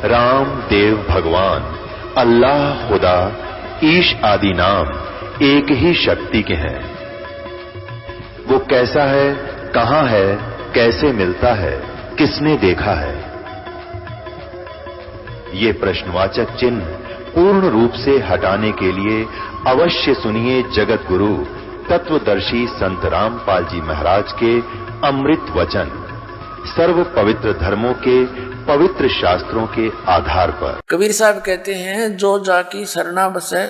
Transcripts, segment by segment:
राम देव भगवान, अल्लाह खुदा, ईश आदि नाम एक ही शक्ति के हैं। वो कैसा है, कहां है, कैसे मिलता है, किसने देखा है? ये प्रश्नवाचक चिन्ह पूर्ण रूप से हटाने के लिए अवश्य सुनिए जगत गुरु तत्वदर्शी संत रामपाल जी महाराज के अमृत वचन, सर्व पवित्र धर्मों के पवित्र शास्त्रों के आधार पर। कबीर साहब कहते हैं, जो जाकी सरना बसे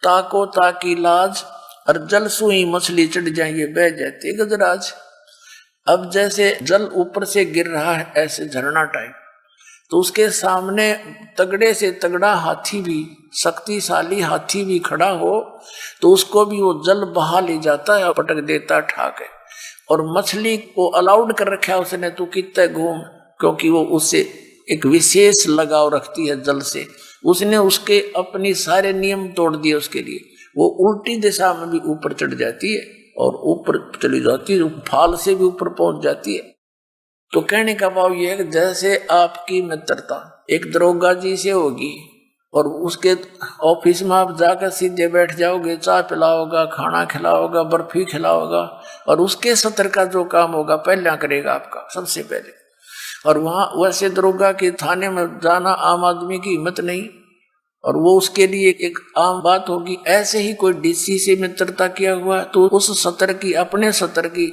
ताको ताकी लाज, और जल सुई मछली चढ़ जाएंगे बह जाते गजराज। अब जैसे जल ऊपर से गिर रहा है ऐसे झरना टाइप, तो उसके सामने तगड़े से तगड़ा हाथी भी, शक्तिशाली हाथी भी खड़ा हो तो उसको भी वो जल बहा ले जाता है, पटक देता ठाके। और मछली को अलाउड कर रखा है उसने, तू कितने घूम, क्योंकि वो उससे एक विशेष लगाव रखती है जल से। उसने उसके अपनी सारे नियम तोड़ दिए उसके लिए। वो उल्टी दिशा में भी ऊपर चढ़ जाती है और ऊपर चली जाती है, फाल से भी ऊपर पहुंच जाती है। तो कहने का भाव यह है कि जैसे आपकी मित्रता एक दरोगा जी से होगी और उसके ऑफिस में आप जाकर सीधे बैठ जाओगे, चाय पिलाओगा, खाना खिलाओगा, बर्फी खिलाओगा, और उसके सत्र का जो काम होगा पहले करेगा आपका सबसे पहले। और वहां वैसे दरोगा के थाने में जाना आम आदमी की हिम्मत नहीं, और वो उसके लिए एक आम बात होगी। ऐसे ही कोई डीसी से मित्रता किया हुआ तो उस सत्र की, अपने सत्र की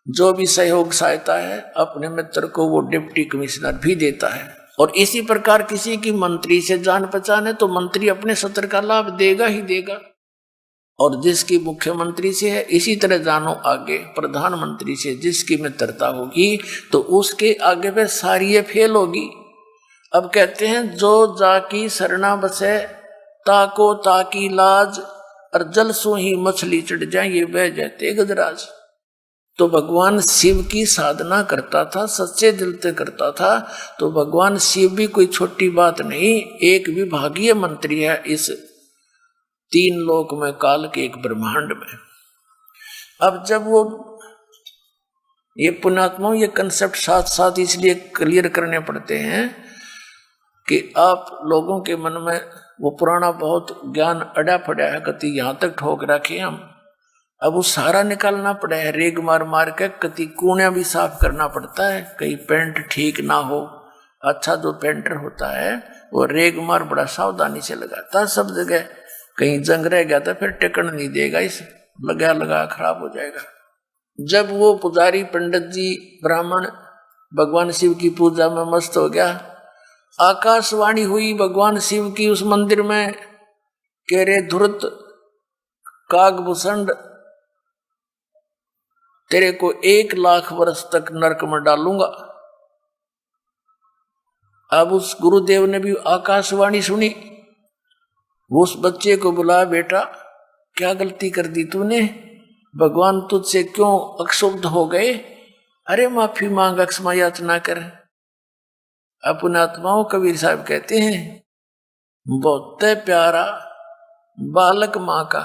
जो भी सहयोग सहायता है अपने मित्र को वो डिप्टी कमिश्नर भी देता है। और इसी प्रकार किसी की मंत्री से जान पहचान है तो मंत्री अपने सत्र का लाभ देगा ही देगा। और जिसकी मुख्यमंत्री से है, इसी तरह जानो आगे प्रधानमंत्री से जिसकी मित्रता होगी तो उसके आगे पे सारी ये फेल होगी। अब कहते हैं, जो जाकी सरना बसे ताको ताकी लाज, और जल सुही मछली चढ़ जाए ये बह जाते गजराज। तो भगवान शिव की साधना करता था, सच्चे दिल से करता था। तो भगवान शिव भी कोई छोटी बात नहीं, एक विभागीय मंत्री है इस तीन लोक में, काल के एक ब्रह्मांड में। अब जब वो ये पुण्यात्माओं ये कंसेप्ट साथ साथ इसलिए क्लियर करने पड़ते हैं कि आप लोगों के मन में वो पुराना बहुत ज्ञान अड़ा पड़ा है, कति यहाँ तक ठोक रखे हम। अब वो सारा निकालना पड़ा है, रेग मार मार के कति कूणियां भी साफ करना पड़ता है। कहीं पेंट ठीक ना हो, अच्छा जो पेंटर होता है वो रेग मार बड़ा सावधानी से लगाता है सब जगह। कहीं जंग रह गया तो फिर टिकन नहीं देगा, इस लगा लगा खराब हो जाएगा। जब वो पुजारी पंडित जी ब्राह्मण भगवान शिव की पूजा में मस्त हो गया, आकाशवाणी हुई भगवान शिव की उस मंदिर में, कह रे धुरत कागभूषण, तेरे को 1,00,000 वर्ष तक नरक में डालूंगा। अब उस गुरुदेव ने भी आकाशवाणी सुनी, वो उस बच्चे को बुला, बेटा क्या गलती कर दी तूने, भगवान तुझसे क्यों अक्षुब्ध हो गए, अरे माफी मांग, अक्षमा याचना कर। अपने आत्माओं कबीर साहब कहते हैं, बहुत प्यारा बालक माँ का,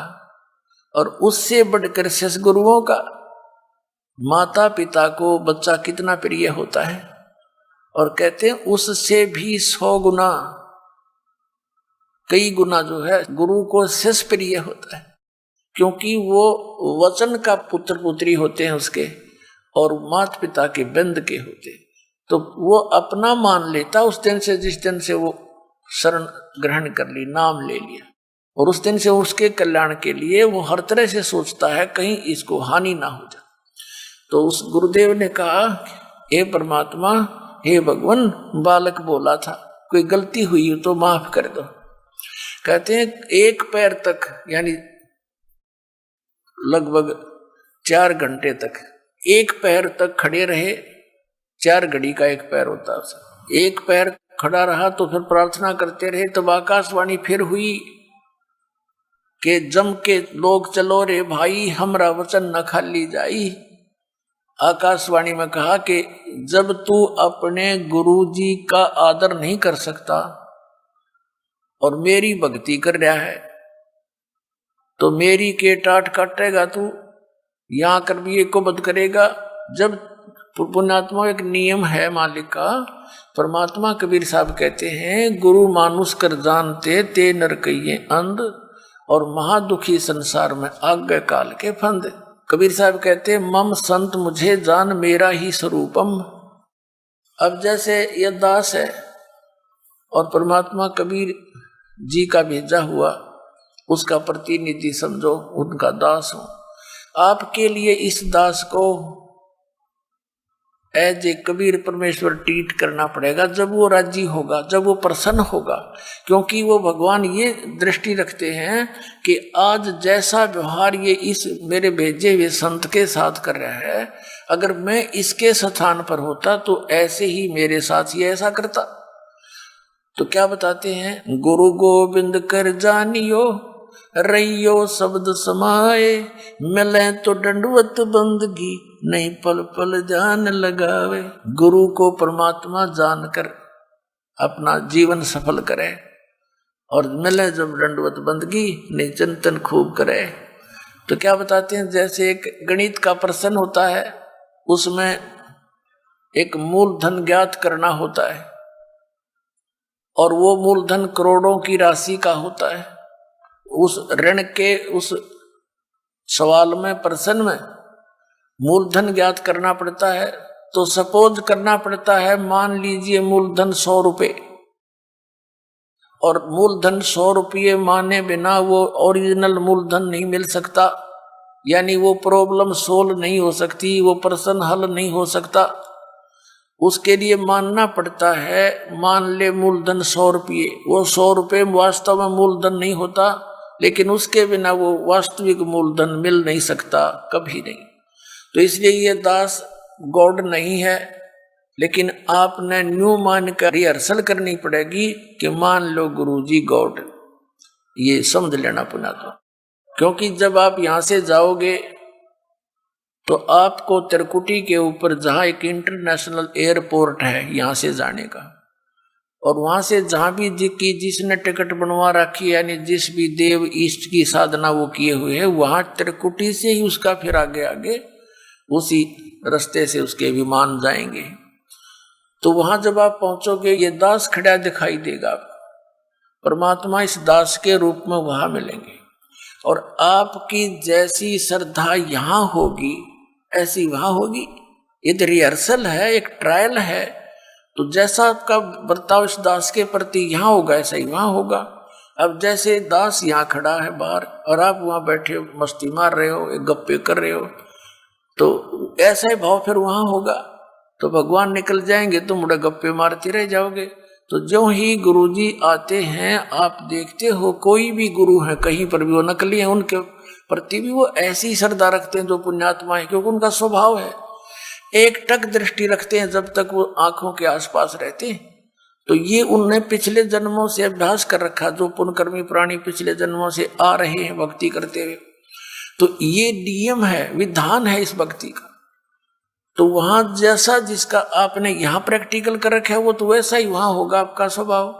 और उससे बढ़कर ससगुरुओं का। माता पिता को बच्चा कितना प्रिय होता है, और कहते हैं उससे भी 100 गुना, कई गुना जो है गुरु को शिष्य प्रिय होता है, क्योंकि वो वचन का पुत्र पुत्री होते हैं उसके, और माता पिता के बंद के होते। तो वो अपना मान लेता उस दिन से, जिस दिन से वो शरण ग्रहण कर ली, नाम ले लिया, और उस दिन से उसके कल्याण के लिए वो हर तरह से सोचता है कहीं इसको हानि ना हो जाए। तो उस गुरुदेव ने कहा, हे परमात्मा, हे भगवान, बालक बोला था, कोई गलती हुई हो तो माफ कर दो। कहते हैं 1 पैर तक, यानी लगभग 4 घंटे तक 1 पैर तक खड़े रहे। 4 घड़ी का 1 पैर होता है। 1 पैर खड़ा रहा तो फिर प्रार्थना करते रहे। तब आकाशवाणी फिर हुई कि जम के लोग चलो रे भाई, हमरा वचन न खाली जाई। आकाशवाणी में कहा कि जब तू अपने गुरुजी का आदर नहीं कर सकता और मेरी भक्ति कर रहा है तो मेरी के टाट काटेगा तू, यहां कर भी एक को बद करेगा। जब पुण्यात्मा एक नियम है मालिक का। परमात्मा कबीर साहब कहते हैं, गुरु मानुष कर जानते ते नर कहिए अंध, और महादुखी संसार में आज्ञा काल के फंद। कबीर साहब कहते हैं, मम संत मुझे जान मेरा ही स्वरूपम। अब जैसे यह दास है और परमात्मा कबीर जी का भेजा हुआ उसका प्रतिनिधि समझो, उनका दास हो। आपके लिए इस दास को एज ए कबीर परमेश्वर ट्रीट करना पड़ेगा जब वो राजी होगा, जब वो प्रसन्न होगा। क्योंकि वो भगवान ये दृष्टि रखते हैं कि आज जैसा व्यवहार ये इस मेरे भेजे हुए संत के साथ कर रहा है, अगर मैं इसके स्थान पर होता तो ऐसे ही मेरे साथ ये ऐसा करता। तो क्या बताते हैं, गुरु गोविंद कर जानियो रैयो शब्द समाए, मिले तो दंडवत बंदगी नहीं पल पल जान लगावे। गुरु को परमात्मा जानकर अपना जीवन सफल करे, और मिले जब दंडवत बंदगी नहीं चिंतन खूब करे। तो क्या बताते हैं, जैसे एक गणित का प्रश्न होता है, उसमें एक मूलधन ज्ञात करना होता है, और वो मूलधन करोड़ों की राशि का होता है। उस ऋण के उस सवाल में, प्रश्न में मूलधन ज्ञात करना पड़ता है। तो सपोज करना पड़ता है, मान लीजिए मूलधन 100 रुपये, और मूलधन 100 रुपये माने बिना वो ओरिजिनल मूलधन नहीं मिल सकता, यानी वो प्रॉब्लम सोल्व नहीं हो सकती, वो प्रश्न हल नहीं हो सकता। उसके लिए मानना पड़ता है, मान ले मूलधन 100 रुपये, वो 100 रुपये वास्तव में मूलधन नहीं होता, लेकिन उसके बिना वो वास्तविक मूलधन मिल नहीं सकता, कभी नहीं। तो इसलिए ये दास गॉड नहीं है, लेकिन आपने न्यू मान कर रिहर्सल करनी पड़ेगी कि मान लो गुरुजी गॉड, ये समझ लेना पुण्यात्मा। क्योंकि जब आप यहां से जाओगे तो आपको त्रिकुटी के ऊपर, जहां एक इंटरनेशनल एयरपोर्ट है यहां से जाने का, और वहां से जहां भी जिसने टिकट बनवा रखी है, यानी जिस भी देव ईष्ट की साधना वो किए हुए है, वहां त्रिकुटी से ही उसका फिर आगे आगे उसी रास्ते से उसके विमान जाएंगे। तो वहां जब आप पहुंचोगे, ये दास खड़ा दिखाई देगा, परमात्मा इस दास के रूप में वहां मिलेंगे, और आपकी जैसी श्रद्धा यहां होगी ऐसी वहां होगी। ये रिहर्सल है, एक ट्रायल है। तो जैसा आपका बर्ताव इस दास के प्रति यहाँ होगा, ऐसा ही वहां होगा। अब जैसे दास यहाँ खड़ा है बाहर, और आप वहां बैठे मस्ती मार रहे हो, एक गप्पे कर रहे हो, तो ऐसा ही भाव फिर वहां होगा। तो भगवान निकल जाएंगे, तुम मुड़े गप्पे मारते रह जाओगे। तो जो ही गुरुजी आते हैं, आप देखते हो कोई भी गुरु है, कहीं पर भी वो नकली है, उनके प्रति भी वो ऐसी श्रद्धा रखते हैं जो पुण्यात्मा है, क्योंकि उनका स्वभाव है। एक टक दृष्टि रखते हैं जब तक वो आंखों के आसपास रहते हैं। तो ये उनने पिछले जन्मों से अभ्यास कर रखा, जो पुण्यकर्मी प्राणी पिछले जन्मों से आ रहे हैं भक्ति करते हुए। तो ये नियम है, विधान है इस भक्ति का। तो वहां जैसा जिसका आपने यहां प्रैक्टिकल कर रखा है, वो तो वैसा ही वहां होगा आपका स्वभाव।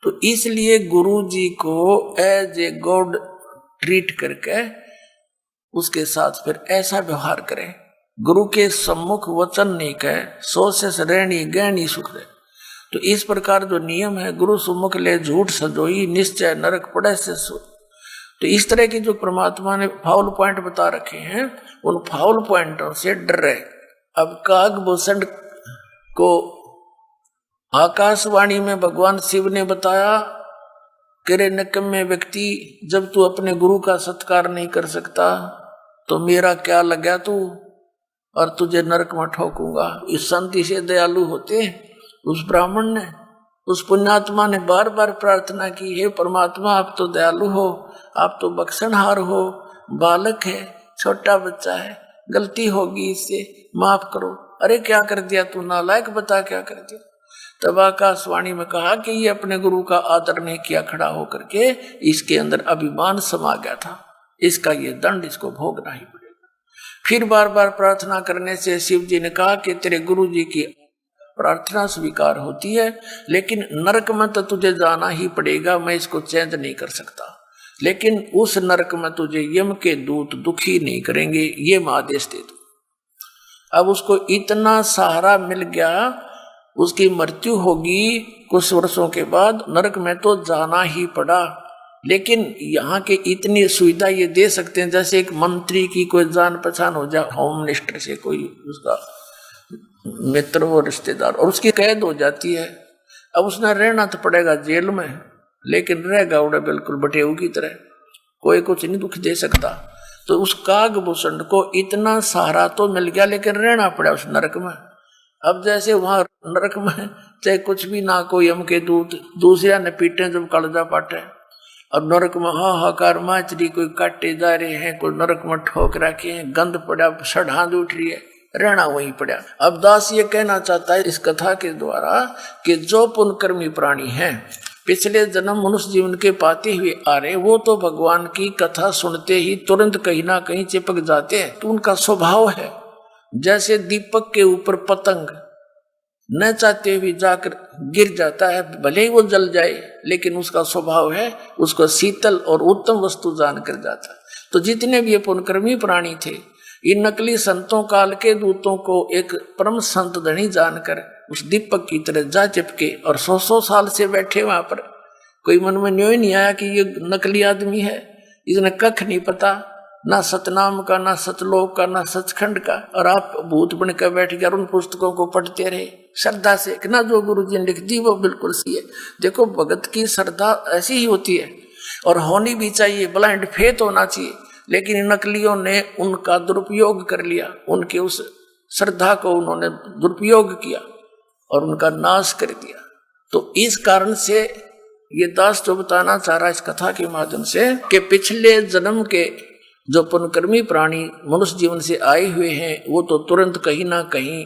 तो इसलिए गुरु जी को एज ए गॉड ट्रीट करके उसके साथ फिर ऐसा व्यवहार करें। गुरु के सम्मुख वचन नहीं कहे, सो से रहनी गहनी सुख रहे। तो इस प्रकार जो नियम है, गुरु सम्मुख ले झूठ सजोई, निश्चय नरक पड़े से सो। तो इस तरह की जो परमात्मा ने फाउल पॉइंट बता रखे हैं, उन फाउल पॉइंटों से डर रहे। अब कागभूषण को आकाशवाणी में भगवान शिव ने बताया कि रे निकम्मे व्यक्ति, जब तू अपने गुरु का सत्कार नहीं कर सकता तो मेरा क्या लगा तू, और तुझे नरक में ठोकूंगा। इस संत से दयालु होते उस ब्राह्मण ने, उस पुण्यात्मा ने बार बार प्रार्थना की, हे परमात्मा आप तो दयालु हो, आप तो बख्शनहार हो, बालक है, छोटा बच्चा है, गलती होगी, इससे माफ करो। अरे क्या कर दिया तू नालायक, बता क्या कर दिया। तब आकाशवाणी में कहा कि ये अपने गुरु का आदर नहीं किया, खड़ा होकर के इसके अंदर अभिमान समा गया था, इसका ये दंड इसको भोगना ही पड़ेगा। फिर बार बार प्रार्थना करने से शिव जी ने कहा कि तेरे गुरु जी की प्रार्थना स्वीकार होती है, लेकिन नरक में तो तुझे जाना ही पड़ेगा, मैं इसको चेंज नहीं कर सकता। लेकिन उस नरक में तुझे यम के दूत दुखी नहीं करेंगे, ये मैं आदेश दे दूं। अब उसको इतना सहारा मिल गया, उसकी मृत्यु होगी कुछ वर्षों के बाद, नरक में तो जाना ही पड़ा। लेकिन यहाँ के इतनी सुविधा ये दे सकते हैं, जैसे एक मंत्री की कोई जान पहचान हो जाए होम मिनिस्टर से, कोई उसका मित्र हो रिश्तेदार, और उसकी कैद हो जाती है। अब उसने रहना तो पड़ेगा जेल में, लेकिन रहेगा उड़े बिल्कुल बटेऊ की तरह, कोई कुछ नहीं दुख दे सकता। तो उस कागभूषण को इतना सहारा तो मिल गया, लेकिन रहना पड़ा उस नरक में। अब जैसे वहां नरक में चाहे कुछ भी ना, कोई यम के दूत दूसरा न पीटे जब कलजा पाटे, और नरक में हाहाकार माचरी, कोई काटे जा रहे हैं, कोई नरक में ठोक रखे हैं, गंध पड़ा, सड़ांध उठ रही है, रहना वहीं पड़ा। अब दास ये कहना चाहता है इस कथा के द्वारा कि जो पुण्यकर्मी प्राणी हैं, पिछले जन्म मनुष्य जीवन के पाते हुए आ रहे, वो तो भगवान की कथा सुनते ही तुरंत कहीं ना कहीं चिपक जाते हैं। तो उनका स्वभाव है जैसे दीपक के ऊपर पतंग न चाहते हुए जाकर गिर जाता है, भले ही वो जल जाए, लेकिन उसका स्वभाव है उसको शीतल और उत्तम वस्तु जानकर जाता है। तो जितने भी ये पुण्यकर्मी प्राणी थे, इन नकली संतों काल के दूतों को एक परम संत धनी जानकर उस दीपक की तरह जा चिपके, और 100 साल से बैठे वहां पर। कोई मन में न्योय नहीं आया कि ये नकली आदमी है, इसने कख नहीं पता, ना सतनाम का, ना सतलोक का, ना सचखंड का, और आप भूत बनकर बैठ गए और उन पुस्तकों को पढ़ते रहे श्रद्धा से कि ना जो गुरु जी ने लिख दी वो बिल्कुल सही है। देखो भगत की श्रद्धा ऐसी ही होती है, और होनी भी चाहिए, ब्लाइंड फेथ होना चाहिए। लेकिन नकलियों ने उनका दुरुपयोग कर लिया, उनके उस श्रद्धा को उन्होंने दुरुपयोग किया और उनका नाश कर दिया। तो इस कारण से ये दास जो बताना चाह रहा है इस कथा के माध्यम से कि पिछले जन्म के जो पुण्यकर्मी प्राणी मनुष्य जीवन से आए हुए हैं, वो तो तुरंत कहीं ना कहीं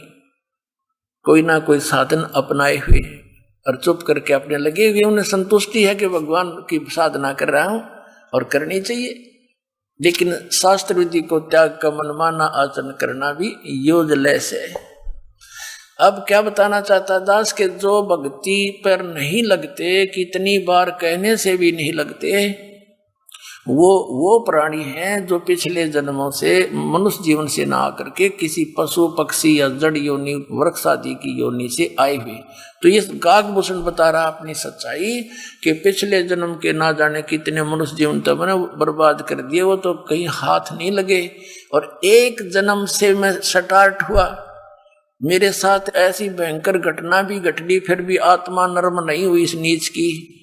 कोई ना कोई साधन अपनाए हुए हैं और चुप करके अपने लगे हुए। उन्हें संतुष्टि है कि भगवान की साधना कर रहा हूं और करनी चाहिए, लेकिन शास्त्र विधि को त्याग का मनमाना आचरण करना भी यूजलेस है। अब क्या बताना चाहता दास के जो भक्ति पर नहीं लगते, कितनी बार कहने से भी नहीं लगते, वो प्राणी हैं जो पिछले जन्मों से मनुष्य जीवन से ना आकर के किसी पशु पक्षी या जड़ योनि वृक्ष आदि की योनि से आए हुए। तो ये कागभूषण बता रहा अपनी सच्चाई कि पिछले जन्म के ना जाने कितने मनुष्य जीवन तो मैंने बर्बाद कर दिए, वो तो कहीं हाथ नहीं लगे। और एक जन्म से मैं स्टार्ट हुआ, मेरे साथ ऐसी भयंकर घटना भी घटनी, फिर भी आत्मा नर्म नहीं हुई इस नीच की।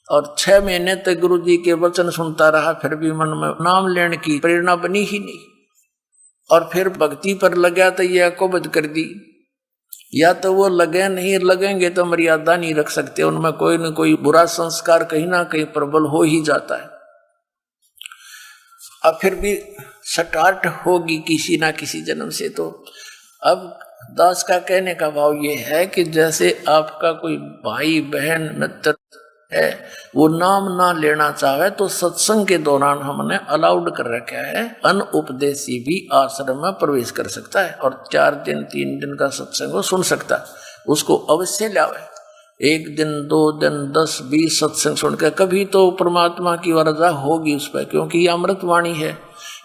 और 6 महीने तक गुरु जी के वचन सुनता रहा, फिर भी मन में नाम लेने की प्रेरणा बनी ही नहीं। और फिर भक्ति पर लगा तो ये अकोबद कर दी, या तो वो लगे नहीं, लगेंगे तो मर्यादा नहीं रख सकते, उनमें कोई न कोई बुरा संस्कार कहीं ना कहीं प्रबल हो ही जाता है। अब फिर भी स्टार्ट होगी किसी ना किसी जन्म से। तो अब दास का कहने का भाव ये है कि जैसे आपका कोई भाई बहन मित्र है, वो नाम ना लेना चाहे तो सत्संग के दौरान हमने अलाउड कर रखा है, अनउपदेशी भी आश्रम में प्रवेश कर सकता है और 4 दिन 3 दिन का सत्संग वो सुन सकता है। उसको अवश्य लावे, 1 दिन 2 दिन 10 20 सत्संग सुनकर कभी तो परमात्मा की वरदा होगी उस पर, क्योंकि ये अमृत वाणी है,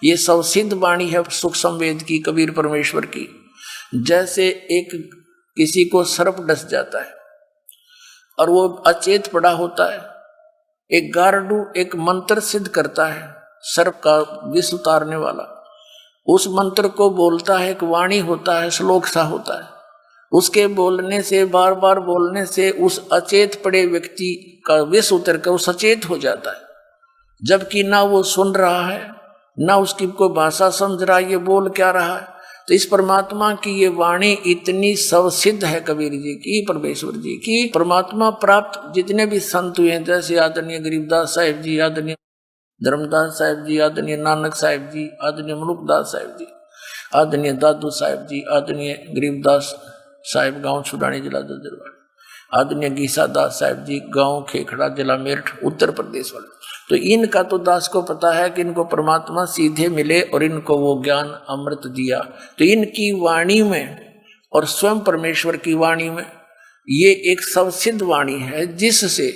ये सवसिद्ध वाणी है सुख संवेद की, कबीर परमेश्वर की। जैसे एक किसी को सर्प डस जाता है और वो अचेत पड़ा होता है, एक गारडू एक मंत्र सिद्ध करता है सर्प का विष उतारने वाला, उस मंत्र को बोलता है, एक वाणी होता है, श्लोक सा होता है, उसके बोलने से बार बार बोलने से उस अचेत पड़े व्यक्ति का विष उतर कर वो सचेत हो जाता है, जबकि ना वो सुन रहा है ना उसकी कोई भाषा समझ रहा है ये बोल क्या रहा है। तो इस परमात्मा की ये वाणी इतनी सवसिद्ध है कबीर जी की, परमेश्वर जी की। परमात्मा प्राप्त जितने भी संत हुए हैं, जैसे आदरणीय गरीबदास साहिब जी, आदरणीय धर्मदास साहिब जी, आदरणीय नानक साहिब जी, आदरणीय मनुकदास साहिब जी, आदरणीय दादू साहिब जी, आदरणीय गरीबदास साहिब गांव छुड़ानी जिला दर्जरवाड़ा, आदरणीय गीसा दास साहिब जी गांव खेखड़ा जिला मेरठ उत्तर प्रदेश वाले। तो इनका तो दास को पता है कि इनको परमात्मा सीधे मिले और इनको वो ज्ञान अमृत दिया। तो इनकी वाणी में और स्वयं परमेश्वर की वाणी में ये एक सवसिद्ध वाणी है, जिससे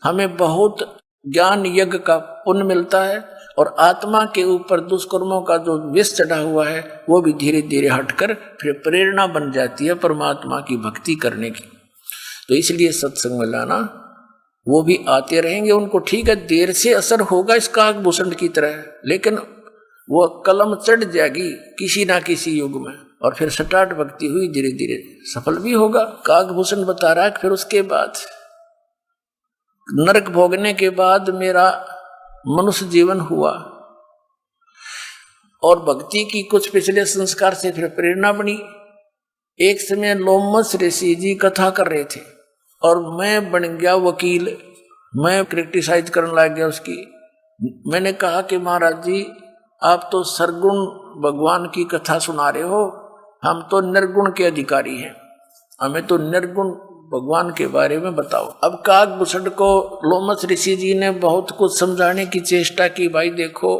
हमें बहुत ज्ञान यज्ञ का पुण्य मिलता है, और आत्मा के ऊपर दुष्कर्मों का जो विष चढ़ा हुआ है वो भी धीरे धीरे हटकर फिर प्रेरणा बन जाती है परमात्मा की भक्ति करने की। तो इसलिए सत्संग में लाना, वो भी आते रहेंगे, उनको ठीक है देर से असर होगा इसका आगभूषण की तरह, लेकिन वो कलम चढ़ जाएगी किसी ना किसी युग में, और फिर सटाट भक्ति हुई धीरे धीरे सफल भी होगा। कागभूषण बता रहा है फिर उसके बाद नरक भोगने के बाद मेरा मनुष्य जीवन हुआ, और भक्ति की कुछ पिछले संस्कार से फिर प्रेरणा बनी। एक समय लोमस ऋषि जी कथा कर रहे थे और मैं बन गया वकील, मैं क्रिटिसाइज करने लग गया उसकी। मैंने कहा कि महाराज जी आप तो सरगुण भगवान की कथा सुना रहे हो, हम तो निर्गुण के अधिकारी हैं, हमें तो निर्गुण भगवान के बारे में बताओ। अब कागभूषण को लोमस ऋषि जी ने बहुत कुछ समझाने की चेष्टा की। भाई देखो,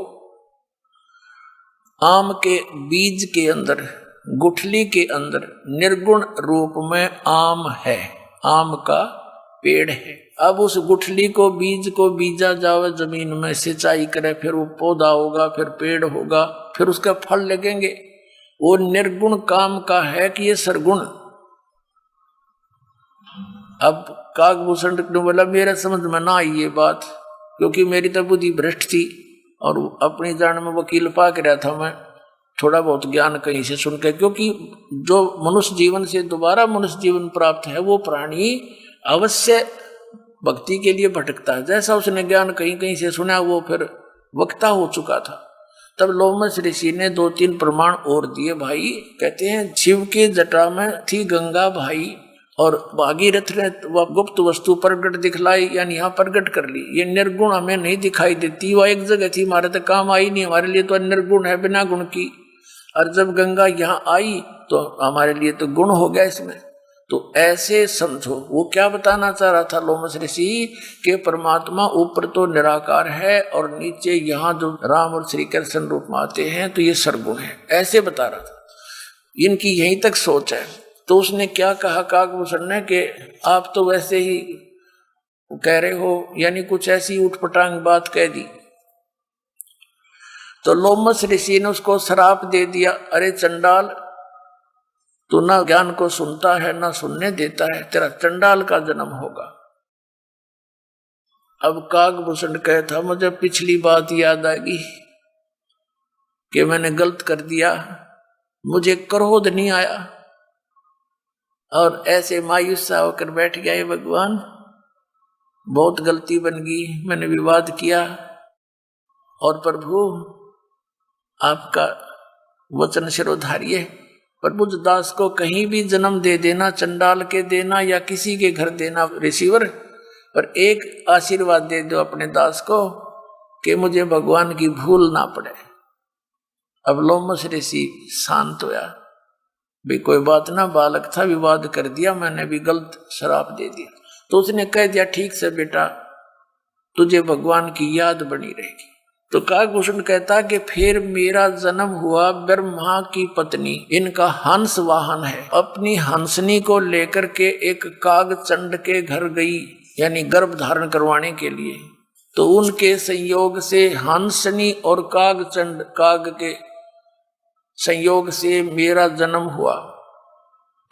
आम के बीज के अंदर, गुठली के अंदर निर्गुण रूप में आम है, आम का पेड़ है। अब उस गुठली को, बीज को बीजा जावे जमीन में, सिंचाई करे, फिर वो पौधा होगा, फिर पेड़ होगा, फिर उसका फल लगेंगे। वो निर्गुण काम का है कि ये सरगुण। अब कागभूषण ने बोला मेरे समझ में ना आई ये बात, क्योंकि मेरी तो बुद्धि भ्रष्ट थी और अपनी जान में वकील पा के रहा था मैं, थोड़ा बहुत ज्ञान कहीं से सुन के। क्योंकि जो मनुष्य जीवन से दोबारा मनुष्य जीवन प्राप्त है वो प्राणी अवश्य भक्ति के लिए भटकता है। जैसा उसने ज्ञान कहीं कहीं से सुना वो फिर वक्ता हो चुका था। तब लोमस ऋषि ने 2-3 प्रमाण और दिए। भाई कहते हैं शिव के जटा में थी गंगा भाई, और भागीरथ ने वह गुप्त वस्तु प्रगट दिखलाई, यानी यहाँ प्रगट कर ली। ये निर्गुण हमें नहीं दिखाई देती, वह एक जगह थी, हमारे तो काम आई नहीं, हमारे लिए तो निर्गुण है बिना गुण की। और जब गंगा यहाँ आई तो हमारे लिए तो गुण हो गया इसमें। तो ऐसे समझो। वो क्या बताना चाह रहा था लोमस ऋषि के परमात्मा ऊपर तो निराकार है और नीचे यहाँ जो राम और श्री कृष्ण रूप में आते हैं तो ये सरगुण है, ऐसे बता रहा था। इनकी यहीं तक सोच है। तो उसने क्या कहा कागभूषण ने कि आप तो वैसे ही कह रहे हो, यानी कुछ ऐसी उठपटांग बात कह दी। तो लोमस ऋषि ने उसको श्राप दे दिया, अरे चंडाल, तू ना ज्ञान को सुनता है ना सुनने देता है, तेरा चंडाल का जन्म होगा। अब कागभूषण कहता मुझे पिछली बात याद आएगी कि मैंने गलत कर दिया, मुझे क्रोध नहीं आया, और ऐसे मायूस सा होकर बैठ गया, भगवान बहुत गलती बन गई, मैंने विवाद किया, और प्रभु आपका वचन शिरोधार्य, प्रभु दास को कहीं भी जन्म दे देना, चंडाल के देना या किसी के घर देना रिसीवर, पर एक आशीर्वाद दे दो अपने दास को कि मुझे भगवान की भूल ना पड़े। अब लोमस ऋषि शांत होया, भी कोई बात ना, बालक था, विवाद कर दिया, मैंने भी गलत श्राप दे दिया। तो उसने कह दिया ठीक से बेटा, तुझे भगवान की याद बनी रहेगी। तो कागभूषण कहता कि फिर मेरा जन्म हुआ ब्रह्मा की पत्नी, इनका हंस वाहन है, अपनी हंसनी को लेकर के एक कागचंड के घर गई, यानी गर्भ धारण करवाने के लिए। तो उनके संयोग से हंसनी और कागचंड, काग के संयोग से मेरा जन्म हुआ।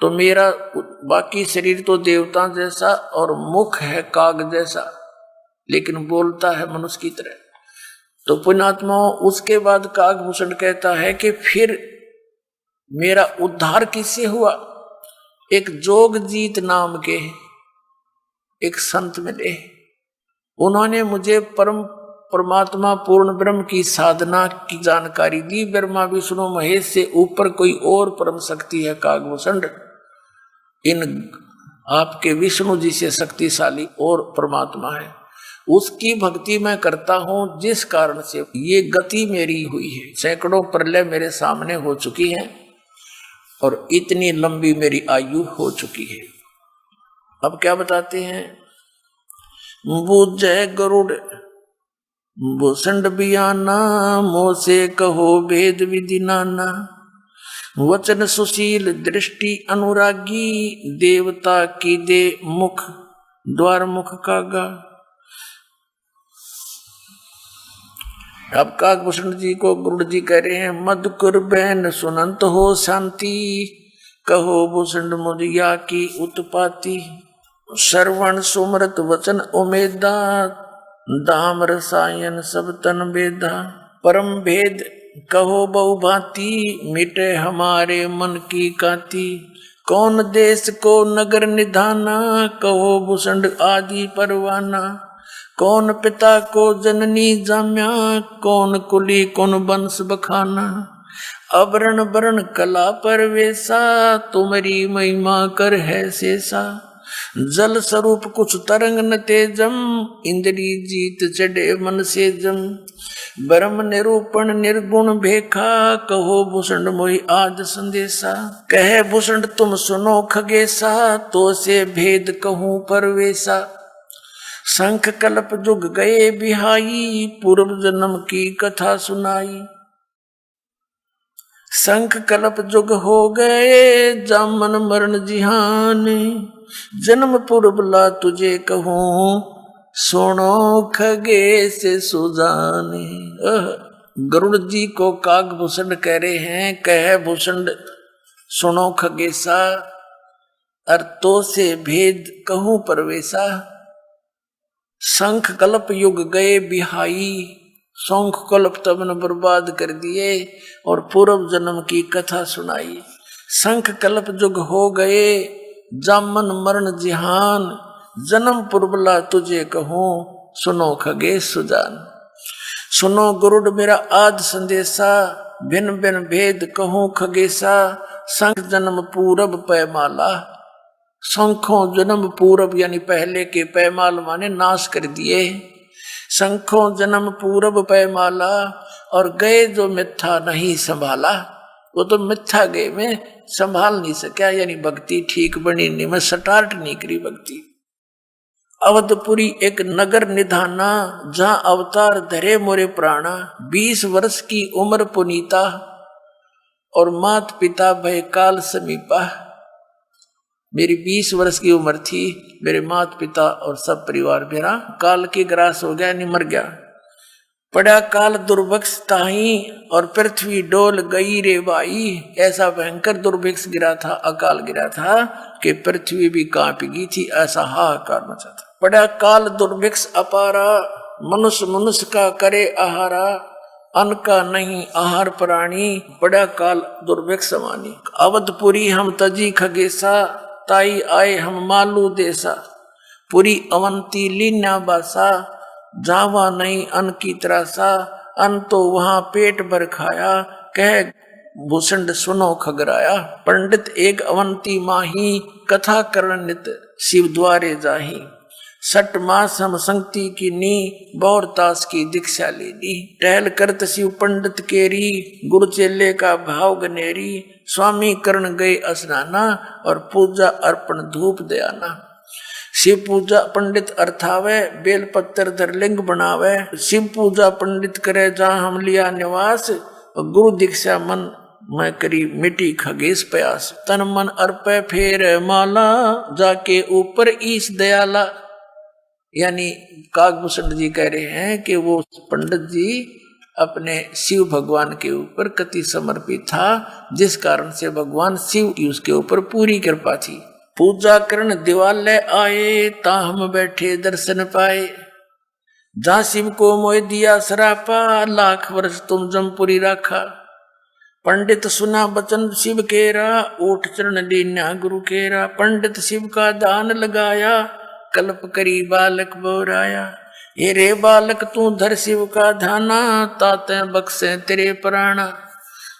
तो मेरा बाकी शरीर तो देवता जैसा और मुख है काग जैसा, लेकिन बोलता है मनुष्य की तरह। तो पुण्यात्मा, उसके बाद कागभूषण कहता है कि फिर मेरा उद्धार किससे हुआ? एक जोगजीत नाम के एक संत मिले, उन्होंने मुझे परमात्मा पूर्ण ब्रह्म की साधना की जानकारी दी। ब्रह्मा विष्णु महेश से ऊपर कोई और परम शक्ति है कागभूषण, इन आपके विष्णु जी से शक्तिशाली और परमात्मा है, उसकी भक्ति मैं करता हूं, जिस कारण से ये गति मेरी हुई है। सैकड़ों प्रलय मेरे सामने हो चुकी हैं और इतनी लंबी मेरी आयु हो चुकी है। अब क्या बताते हैं? बुझे गरुड़ भूषण बियाना, मोसे कहो भेद विधि नाना, वचन सुशील दृष्टि अनुरागी, देवता की दे मुख द्वार मुख कागा। अब काकभूषण जी को गुरु जी कह रहे हैं, मधुकुर बैन सुनंत हो शांति, कहो भूषण मुरिया की उत्पाती। श्रवण सुमृत वचन उमेदा, दाम रसायन सब तन बेदा। परम भेद कहो बहु भांति, मिटे हमारे मन की कांति। कौन देश को नगर निधाना, कहो भूषण आदि परवाना। कौन पिता को जननी जाम्या, कौन कुली कौन वंश बखाना। अवरण वरण कला परवेशा, तुम्हारी महिमा कर है शेषा। जल स्वरूप कुछ तरंग न तेजम, इंद्री जीत चढ़े मन से जम। ब्रह्म निरूपण निर्गुण भेखा, कहो भूषण मोहि आज संदेशा। कहे भूषण तुम सुनो खगेशा, तो से भेद कहूं परवेशा। शंख कल्प जुग गए बिहाई, पूर्व जन्म की कथा सुनाई। शंख कल्प जुग हो गए, जामन मरण जिहान। जन्म पूर्व ला तुझे कहूं, सुनो खगे से सुजाने। गरुड़ जी को काकभूषण कह रहे हैं, कह भूषण सुनो खगेसा, अर्थों से भेद कहूं परवेशा। शंख कल्प युग गए बिहाई, शंख कल्प तमन बर्बाद कर दिए और पूर्व जन्म की कथा सुनाई। शंख कल्प युग हो गए, जामन मरण जिहान। जन्म पूर्वला तुझे कहूं, सुनो खगे सुजान। सुनो गुरुड़ मेरा आज संदेशा, भिन्न भिन्न भेद कहूं खगेसा। शंख जन्म पूरब पैमाला, शंखों जन्म पूरब यानी पहले के पैमाल माने नाश कर दिए। शंखों जन्म पूरब पैमाला, और गए जो मिथ्या नहीं संभाला। वो तो मिथ्या गए में संभाल नहीं सका, यानी भक्ति ठीक बनी नहीं, मैं स्टार्ट नहीं करी भक्ति। अवधपुरी एक नगर निधाना, जहां अवतार धरे मोरे प्राणा। 20 वर्ष की उम्र पुनीता, और मात पिता भय काल समीपा। मेरी 20 वर्ष की उम्र थी, मेरे माता पिता और सब परिवार मेरा काल की ग्रास हो गया, नहीं मर गया। पड़ा काल दुर्भिक्ष ताही, और पृथ्वी डोल गई रे बाई। ऐसा भयंकर दुर्भिक्ष गिरा था, अकाल गिरा था कि पृथ्वी भी कांप गई थी, ऐसा हाहाकार मचा था। पड़ा काल दुर्भिक्ष अपारा, मनुष्य मनुष्य का करे आहारा। अन्न का नहीं आहार प्राणी, बड़ा काल दुर्भिक्ष समानी। अवधपुरी हम तजी खगेसा, ताई आए हम मालू देसा। पूरी अवंती लीना बासा, जावा नहीं अन्न की त्रासा। अन्न तो वहां पेट भर खाया, कह भूषण सुनो खगराया। पंडित एक अवंती माही, कथा करण नित शिव द्वारे जाही। 6 मास हम संगति की नी, बौर तास की दीक्षा ले ली। टहल करत शिव पंडित केरी, गुरु चेले का भाव गनेरी। स्वामी करण गए स्नाना, और पूजा अर्पण धूप दयाना। शिव पूजा पंडित अर्थावे, बेल पत्थर धर लिंग बनावे। शिव पूजा पंडित करे जहाँ हम लिया निवास, गुरु दीक्षा मन मैं करी मिटी खगेश प्यास। तन मन अर्पे फेर माला, जाके ऊपर ईश दयाला। यानी काकभूषण जी कह रहे हैं कि वो पंडित जी अपने शिव भगवान के ऊपर कति समर्पित था, जिस कारण से भगवान शिव की उसके ऊपर पूरी कृपा थी। पूजा करण दिवालय आए, ता हम बैठे दर्शन पाए। जहाँ शिव को मोह दिया सरापा, लाख वर्ष तुम जमपुरी राखा। पंडित सुना बचन शिव केरा, ओठ चरण लीन्या गुरु केरा। पंडित शिव का दान लगाया, कल्प करी बालक बोराया। ये रे बालक तू धर शिव का ध्याना, ताते बख्शे तेरे प्राणा।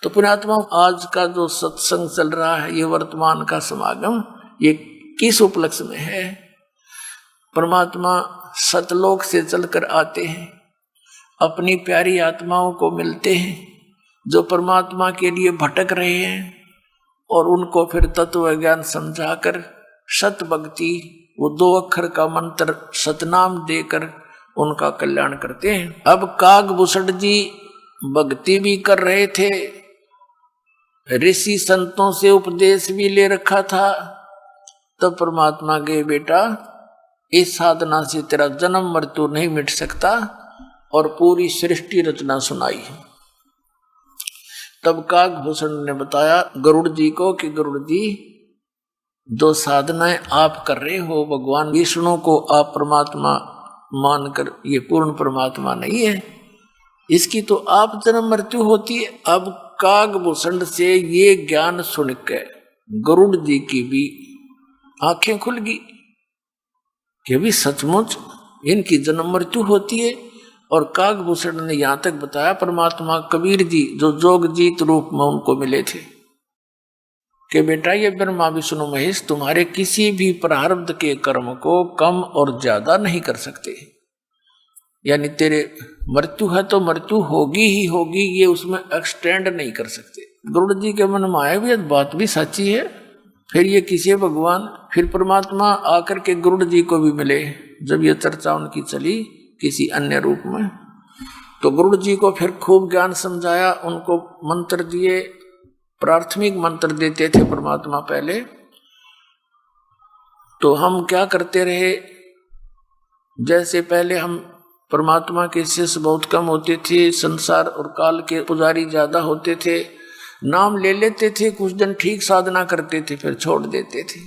तो पुण्यात्मा, आज का जो सत्संग चल रहा है, ये वर्तमान का समागम, ये किस उपलक्ष्य में है? परमात्मा सतलोक से चलकर आते हैं, अपनी प्यारी आत्माओं को मिलते हैं जो परमात्मा के लिए भटक रहे हैं, और उनको फिर तत्व ज्ञान समझाकर सत भक्ति, वो 2 अक्षर का मंत्र सतनाम देकर उनका कल्याण करते हैं। अब काकभूषण जी भक्ति भी कर रहे थे, ऋषि संतों से उपदेश भी ले रखा था। तब परमात्मा गए, बेटा इस साधना से तेरा जन्म मृत्यु नहीं मिट सकता, और पूरी सृष्टि रचना सुनाई। तब काकभूषण ने बताया गरुड़ जी को कि गरुड़ जी, जो साधनाएं आप कर रहे हो भगवान विष्णु को आप परमात्मा मानकर, ये पूर्ण परमात्मा नहीं है, इसकी तो आप जन्म मृत्यु होती है। अब काकभूषण से ये ज्ञान सुन के गरुड़ जी की भी आंखें खुल गई कि भी सचमुच इनकी जन्म मृत्यु होती है। और काकभूषण ने यहां तक बताया परमात्मा कबीर जी जो जोगजीत रूप में उनको मिले थे कि बेटा ये ब्रह्मा विष्णु महेश तुम्हारे किसी भी प्रारब्ध के कर्म को कम और ज्यादा नहीं कर सकते। यानी तेरे मृत्यु है तो मृत्यु होगी ही होगी, ये उसमें एक्सटेंड नहीं कर सकते। गरुड़ जी के मन में आया भी बात भी सच्ची है। फिर ये किसी भगवान, फिर परमात्मा आकर के गरुड़ जी को भी मिले जब ये चर्चा उनकी चली किसी अन्य रूप में। तो गरुड़ जी को फिर खूब ज्ञान समझाया, उनको मंत्र दिए, प्राथमिक मंत्र देते थे परमात्मा पहले। तो हम क्या करते रहे, जैसे पहले हम परमात्मा के शिष्य बहुत कम होते थे, संसार और काल के पुजारी ज्यादा होते थे, नाम ले लेते थे, कुछ दिन ठीक साधना करते थे फिर छोड़ देते थे।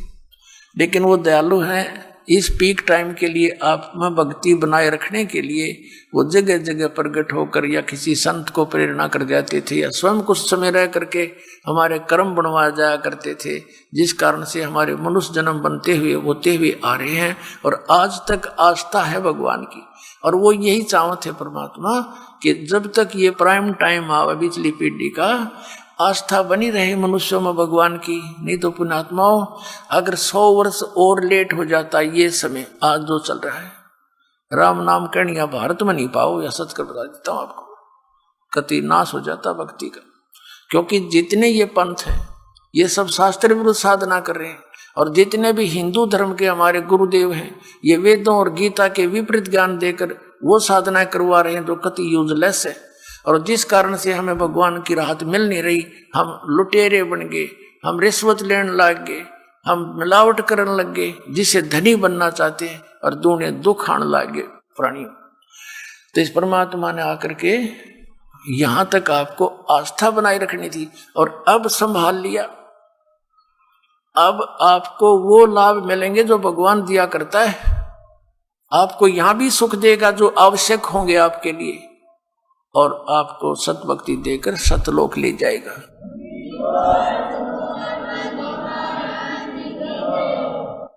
लेकिन वो दयालु हैं, इस पीक टाइम के लिए आप में भक्ति बनाए रखने के लिए वो जगह जगह प्रकट होकर या किसी संत को प्रेरणा कर जाते थे या स्वयं कुछ समय रह करके हमारे कर्म बनवा जाया करते थे, जिस कारण से हमारे मनुष्य जन्म बनते हुए होते हुए आ रहे हैं और आज तक आस्था है भगवान की। और वो यही चाहत है परमात्मा कि जब तक ये प्राइम टाइम आवे पिछली पीढ़ी का, आस्था बनी रहे मनुष्यों में भगवान की। नहीं तो पुण्यात्माओं, अगर 100 वर्ष और लेट हो जाता ये समय आज जो चल रहा है, राम नाम कहनिया भारत में नहीं पाओ, या सच कर बता देता हूं आपको, कति नाश हो जाता भक्ति का। क्योंकि जितने ये पंथ हैं ये सब शास्त्र विरुद्ध साधना कर रहे हैं, और जितने भी हिंदू धर्म के हमारे गुरुदेव हैं ये वेदों और गीता के विपरीत ज्ञान देकर वो साधनाएं करवा रहे हैं जो कति यूजलेस है। और जिस कारण से हमें भगवान की राहत मिल नहीं रही, हम लुटेरे बन गए, हम रिश्वत लेने लग गए, हम मिलावट करने लग गए, जिससे धनी बनना चाहते हैं और दूने दुख आने लग गए प्राणियों। तो इस परमात्मा ने आकर के यहां तक आपको आस्था बनाए रखनी थी और अब संभाल लिया। अब आपको वो लाभ मिलेंगे जो भगवान दिया करता है। आपको यहां भी सुख देगा जो आवश्यक होंगे आपके लिए, और आपको सतभक्ति देकर सतलोक ले जाएगा।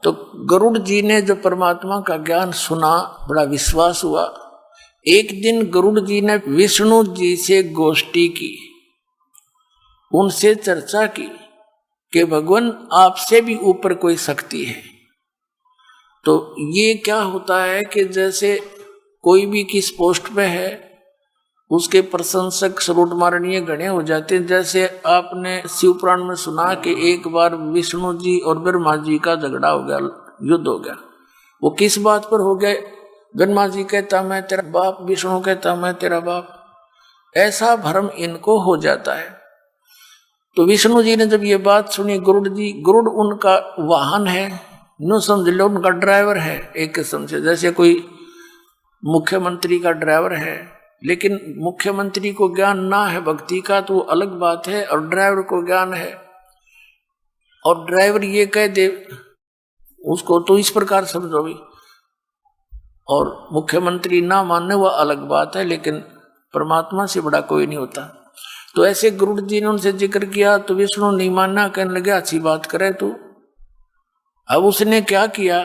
तो गरुड़ जी ने जब परमात्मा का ज्ञान सुना, बड़ा विश्वास हुआ। एक दिन गरुड़ जी ने विष्णु जी से गोष्ठी की, उनसे चर्चा की कि भगवान आपसे भी ऊपर कोई शक्ति है। तो ये क्या होता है कि जैसे कोई भी किस पोस्ट पे है उसके प्रशंसक सरोट मारणीय गणे हो जाते हैं। जैसे आपने शिव पुराण में सुना कि एक बार विष्णु जी और ब्रह्मा जी का झगड़ा हो गया, युद्ध हो गया। वो किस बात पर हो गया? ब्रह्मा जी कहता मैं तेरा बाप, विष्णु कहता मैं तेरा बाप। ऐसा भ्रम इनको हो जाता है। तो विष्णु जी ने जब ये बात सुनी, गरुड़ उनका वाहन है, नो समझ लो उनका ड्राइवर है एक किस्म से। जैसे कोई मुख्यमंत्री का ड्राइवर है, लेकिन मुख्यमंत्री को ज्ञान ना है भक्ति का तो वो अलग बात है, और ड्राइवर को ज्ञान है और ड्राइवर ये कह दे उसको तो इस प्रकार समझो भी, और मुख्यमंत्री ना मानने वो अलग बात है। लेकिन परमात्मा से बड़ा कोई नहीं होता। तो ऐसे गरुड़ जी ने उनसे जिक्र किया तो विष्णु नहीं मानना, कहने लगे अच्छी बात करे तू। अब उसने क्या किया,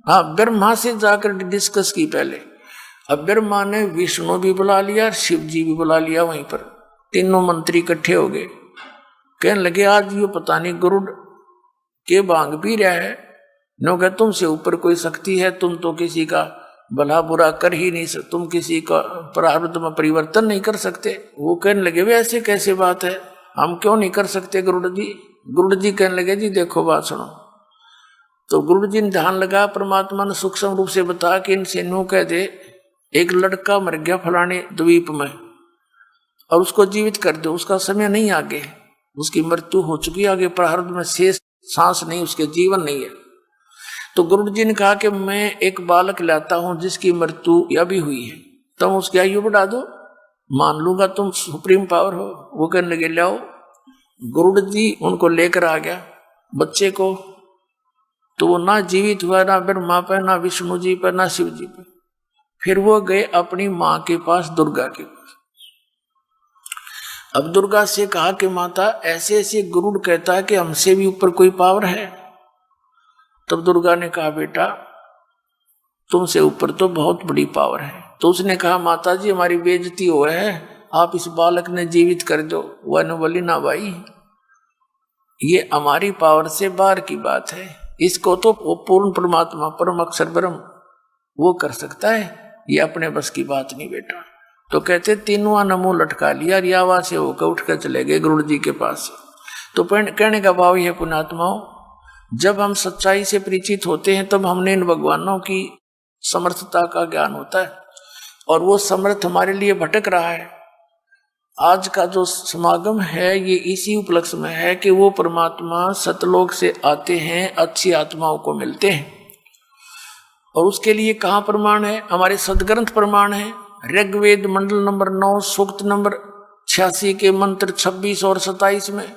हाँ ब्रह्मा से जाकर डिस्कस की पहले। अब ब्रह्मा ने विष्णु भी बुला लिया, शिव जी भी बुला लिया, वहीं पर तीनों मंत्री इकट्ठे हो गए। कहने लगे आज ये पता नहीं गरुड़ के भांग पी रहा है, नो कह तुमसे ऊपर कोई शक्ति है, तुम तो किसी का भला बुरा कर ही नहीं सकते, तुम किसी का प्रारब्ध में परिवर्तन नहीं कर सकते। वो कहने लगे वे ऐसे कैसे बात है, हम क्यों नहीं कर सकते गरुड़ जी। गरुड़ जी कहने लगे जी देखो बात सुनो। तो गरुड़ जी ने ध्यान लगा, परमात्मा ने सूक्ष्म रूप से बता कि इनसे नो कह दे एक लड़का मर गया फलाने द्वीप में और उसको जीवित कर दो, उसका समय नहीं आगे, उसकी मृत्यु हो चुकी, आगे प्रारब्ध में शेष सांस नहीं, उसके जीवन नहीं है। तो गरुड़ जी ने कहा कि मैं एक बालक लाता हूं जिसकी मृत्यु अभी हुई है, तुम उसकी आयु बढ़ा दो, मान लूंगा तुम सुप्रीम पावर हो। वो कहने लगे लाओ। गरुड़ जी उनको लेकर आ गया बच्चे को, तो वो ना जीवित हुआ, ना ब्रह्मा पे, ना विष्णु जी पे, ना शिव जी पे। फिर वो गए अपनी माँ के पास, दुर्गा के पास। अब दुर्गा से कहा कि माता ऐसे ऐसे गरुड़ कहता है कि हमसे भी ऊपर कोई पावर है। तब दुर्गा ने कहा बेटा तुमसे ऊपर तो बहुत बड़ी पावर है। तो उसने कहा माता जी हमारी बेइज्जती हो है, आप इस बालक ने जीवित कर दो। वह न बोली ना भाई, ये हमारी पावर से बाहर की बात है, इसको तो वो पूर्ण परमात्मा परम अक्षर ब्रह्म वो कर सकता है, ये अपने बस की बात नहीं बेटा। तो कहते तीनों ने मुंह लटका लिया, रियावा से होकर उठ कर चले गए गरुड़ जी के पास। तो कहने का भाव यह पुण्यात्माओं, जब हम सच्चाई से परिचित होते हैं तब हमने इन भगवानों की समर्थता का ज्ञान होता है, और वो समर्थ हमारे लिए भटक रहा है। आज का जो समागम है ये इसी उपलक्ष्य में है कि वो परमात्मा सतलोक से आते हैं, अच्छी आत्माओं को मिलते हैं। और उसके लिए कहाँ प्रमाण है? हमारे सदग्रंथ प्रमाण है। ऋग्वेद मंडल नंबर 9 सूक्त नंबर 86 के मंत्र 26 और 27 में,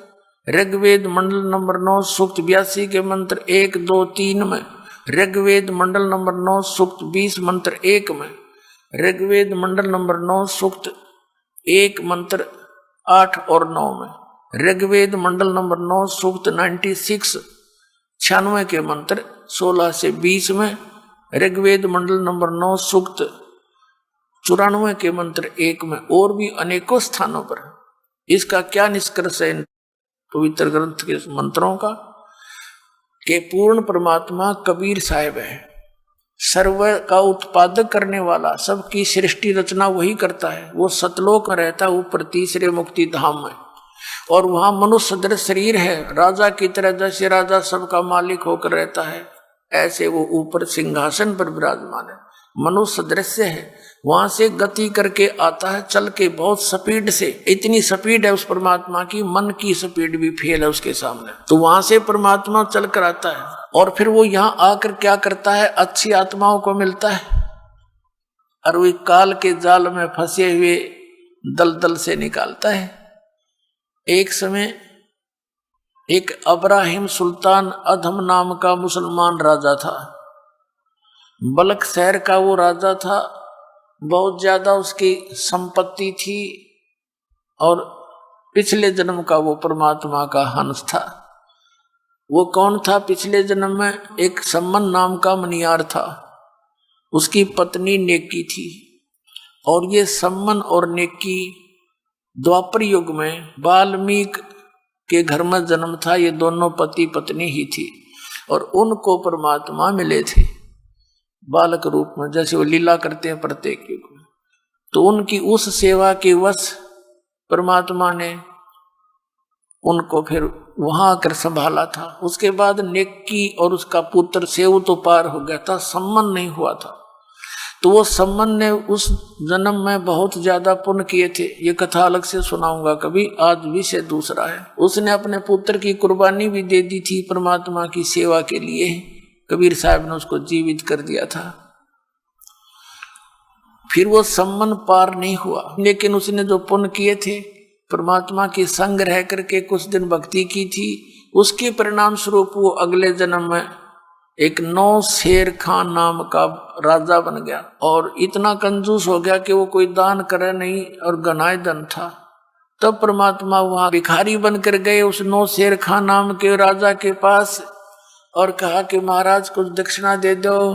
ऋग्वेद मंडल नंबर 9 सूक्त 82 के मंत्र 1, 2, 3 में, ऋग्वेद मंडल नंबर 9 सूक्त 20 मंत्र 1 में, ऋग्वेद मंडल नंबर 9 सूक्त 1 मंत्र 8 और 9 में, ऋग्वेद मंडल नंबर 9 सूक्त 96 के मंत्र 16 से 20 में, ऋग्वेद मंडल नंबर 9 सूक्त 94 के मंत्र 1 में, और भी अनेकों स्थानों पर। इसका क्या निष्कर्ष है पवित्र ग्रंथ के मंत्रों का? कि पूर्ण परमात्मा कबीर साहिब है, सर्व का उत्पादक करने वाला, सबकी सृष्टि रचना वही करता है। वो सतलोक में रहता है, ऊपर तीसरे मुक्ति धाम में, और वहां मनुष्य सदृश शरीर है। राजा की तरह जैसे राजा सबका मालिक होकर रहता है, ऐसे वो ऊपर सिंहासन पर विराजमान है, मनुष्य सदृश्य है। वहां से गति करके आता है, चल के बहुत स्पीड से, इतनी स्पीड है उस परमात्मा की, मन की स्पीड भी फेल है उसके सामने। तो वहां से परमात्मा चल कर आता है, और फिर वो यहाँ आकर क्या करता है? अच्छी आत्माओं को मिलता है, और वो काल के जाल में फंसे हुए दलदल से निकालता है। एक समय एक अब्राहिम सुल्तान अधम नाम का मुसलमान राजा था। बलक शहर का वो राजा था, बहुत ज्यादा उसकी संपत्ति थी, और पिछले जन्म का वो परमात्मा का हंस था। वो कौन था? पिछले जन्म में एक सम्मन नाम का मनियार था, उसकी पत्नी नेकी थी, और ये सम्मन और नेकी द्वापर युग में वाल्मीकि के घर में जन्म था। ये दोनों पति पत्नी ही थी, और उनको परमात्मा मिले थे बालक रूप में, जैसे वो लीला करते हैं प्रत्येक युग में। तो उनकी उस सेवा के वश परमात्मा ने उनको फिर वहां आकर संभाला था। उसके बाद नेकी और उसका पुत्र सेव तो पार हो गया था, सम्मन नहीं हुआ था। तो वो सम्मन ने उस जन्म में बहुत ज्यादा पुण्य किए थे, ये कथा अलग से सुनाऊंगा कभी, आज विषय दूसरा है। उसने अपने पुत्र की कुर्बानी भी दे दी थी परमात्मा की सेवा के लिए, कबीर साहब ने उसको जीवित कर दिया था। फिर वो सम्मन पार नहीं हुआ, लेकिन उसने जो पुण्य किए थे, परमात्मा के संग रह करके कुछ दिन भक्ति की थी, उसके परिणाम स्वरूप वो अगले जन्म में एक 9 शेर खान नाम का राजा बन गया, और इतना कंजूस हो गया कि वो कोई दान करे नहीं, और गनाए धन था। तब परमात्मा वहां भिखारी बनकर गए उस 9 शेर खान नाम के राजा के पास, और कहा कि महाराज कुछ दक्षिणा दे दो।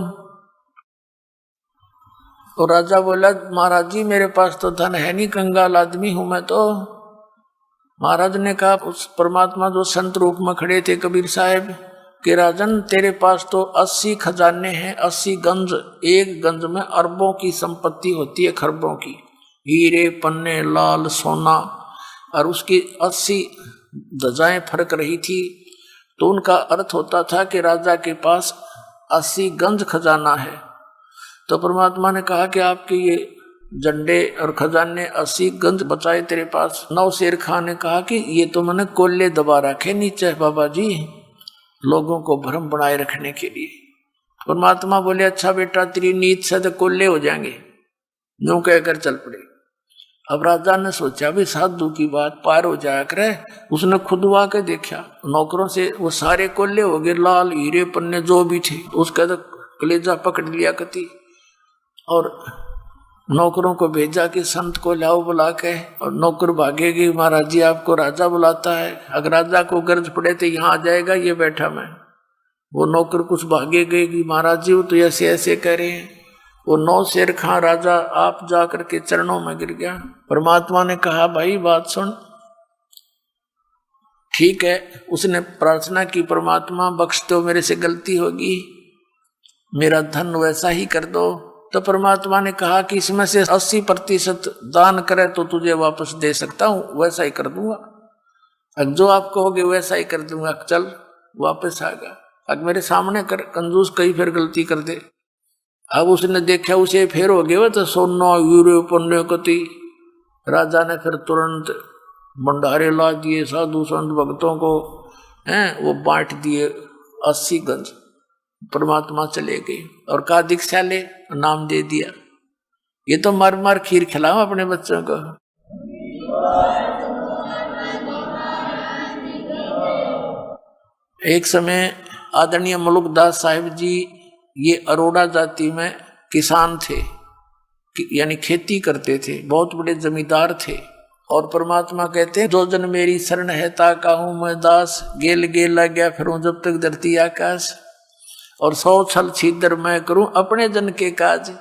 तो राजा बोला महाराज जी मेरे पास तो धन है नहीं, कंगाल आदमी हूं मैं तो। महाराज ने कहा उस परमात्मा जो संत रूप में खड़े थे कबीर साहब कि राजन तेरे पास तो 80 खजाने हैं, 80 गंज, एक गंज में अरबों की संपत्ति होती है, खरबों की, हीरे पन्ने लाल सोना, और उसकी 80 ध्वजाएं फरक रही थी। तो उनका अर्थ होता था कि राजा के पास 80 गंज खजाना है। तो परमात्मा ने कहा कि आपके ये झंडे और खजाने 80 गंज बचाए तेरे पास। 9 शेर खान ने कहा कि ये तो मैंने कोल्ले दबा रखे नीचे बाबा जी, लोगों को भ्रम बनाए रखने के लिए। परमात्मा बोले अच्छा बेटा तेरी नीत से तो कोल्ले हो जाएंगे, यूं कहकर चल पड़े। अब राजा ने सोचा भी साधु की बात पार हो जाया करे। उसने खुदवा के देखा, नौकरों से वो सारे कोल्हे हो गए, लाल हीरे पन्ने जो भी थे, उसका तो कलेजा पकड़ लिया कति। और नौकरों को भेजा कि संत को लाओ बुला के, और नौकर भागेगी, महाराज जी आपको राजा बुलाता है, अगर राजा को गर्ज पड़े तो यहाँ आ जाएगा, ये बैठा मैं। वो नौकर कुछ भागे गए कि महाराज जी वो तो ऐसे ऐसे कह रहे हैं। वो 9 शेर खां राजा आप जा करके चरणों में गिर गया। परमात्मा ने कहा भाई बात सुन, ठीक है। उसने प्रार्थना की, परमात्मा बख्श दो, मेरे से गलती होगी, मेरा धन वैसा ही कर दो। तो परमात्मा ने कहा कि इसमें से 80% दान करे तो तुझे वापस दे सकता हूं, वैसा ही कर दूंगा। अब जो आप कहोगे वैसा ही कर दूंगा, चल वापस आएगा। अब मेरे सामने कर, कंजूस कहीं फिर गलती कर दे। अब उसने देखा उसे फिर हो गया तो सोना हीरे पन्ने कति। राजा ने फिर तुरंत भंडारे ला दिए, साधु संत भक्तों को हैं वो बांट दिए 80 गंज। परमात्मा चले गए और कहा दीक्षा ले, नाम दे दिया। ये तो मार मार खीर खिलाओ अपने बच्चों को। एक समय आदरणीय मुलुकदास साहिब जी ये अरोड़ा जाति में किसान थे, यानी खेती करते थे, बहुत बड़े जमींदार थे। और परमात्मा कहते हैं जो जन मेरी शरण है ताका हूं मैं दास, गेल गेल लग गया फिरूं जब तक धरती आकाश। और 100 छल छिद्र मैं करूं अपने जन के काज।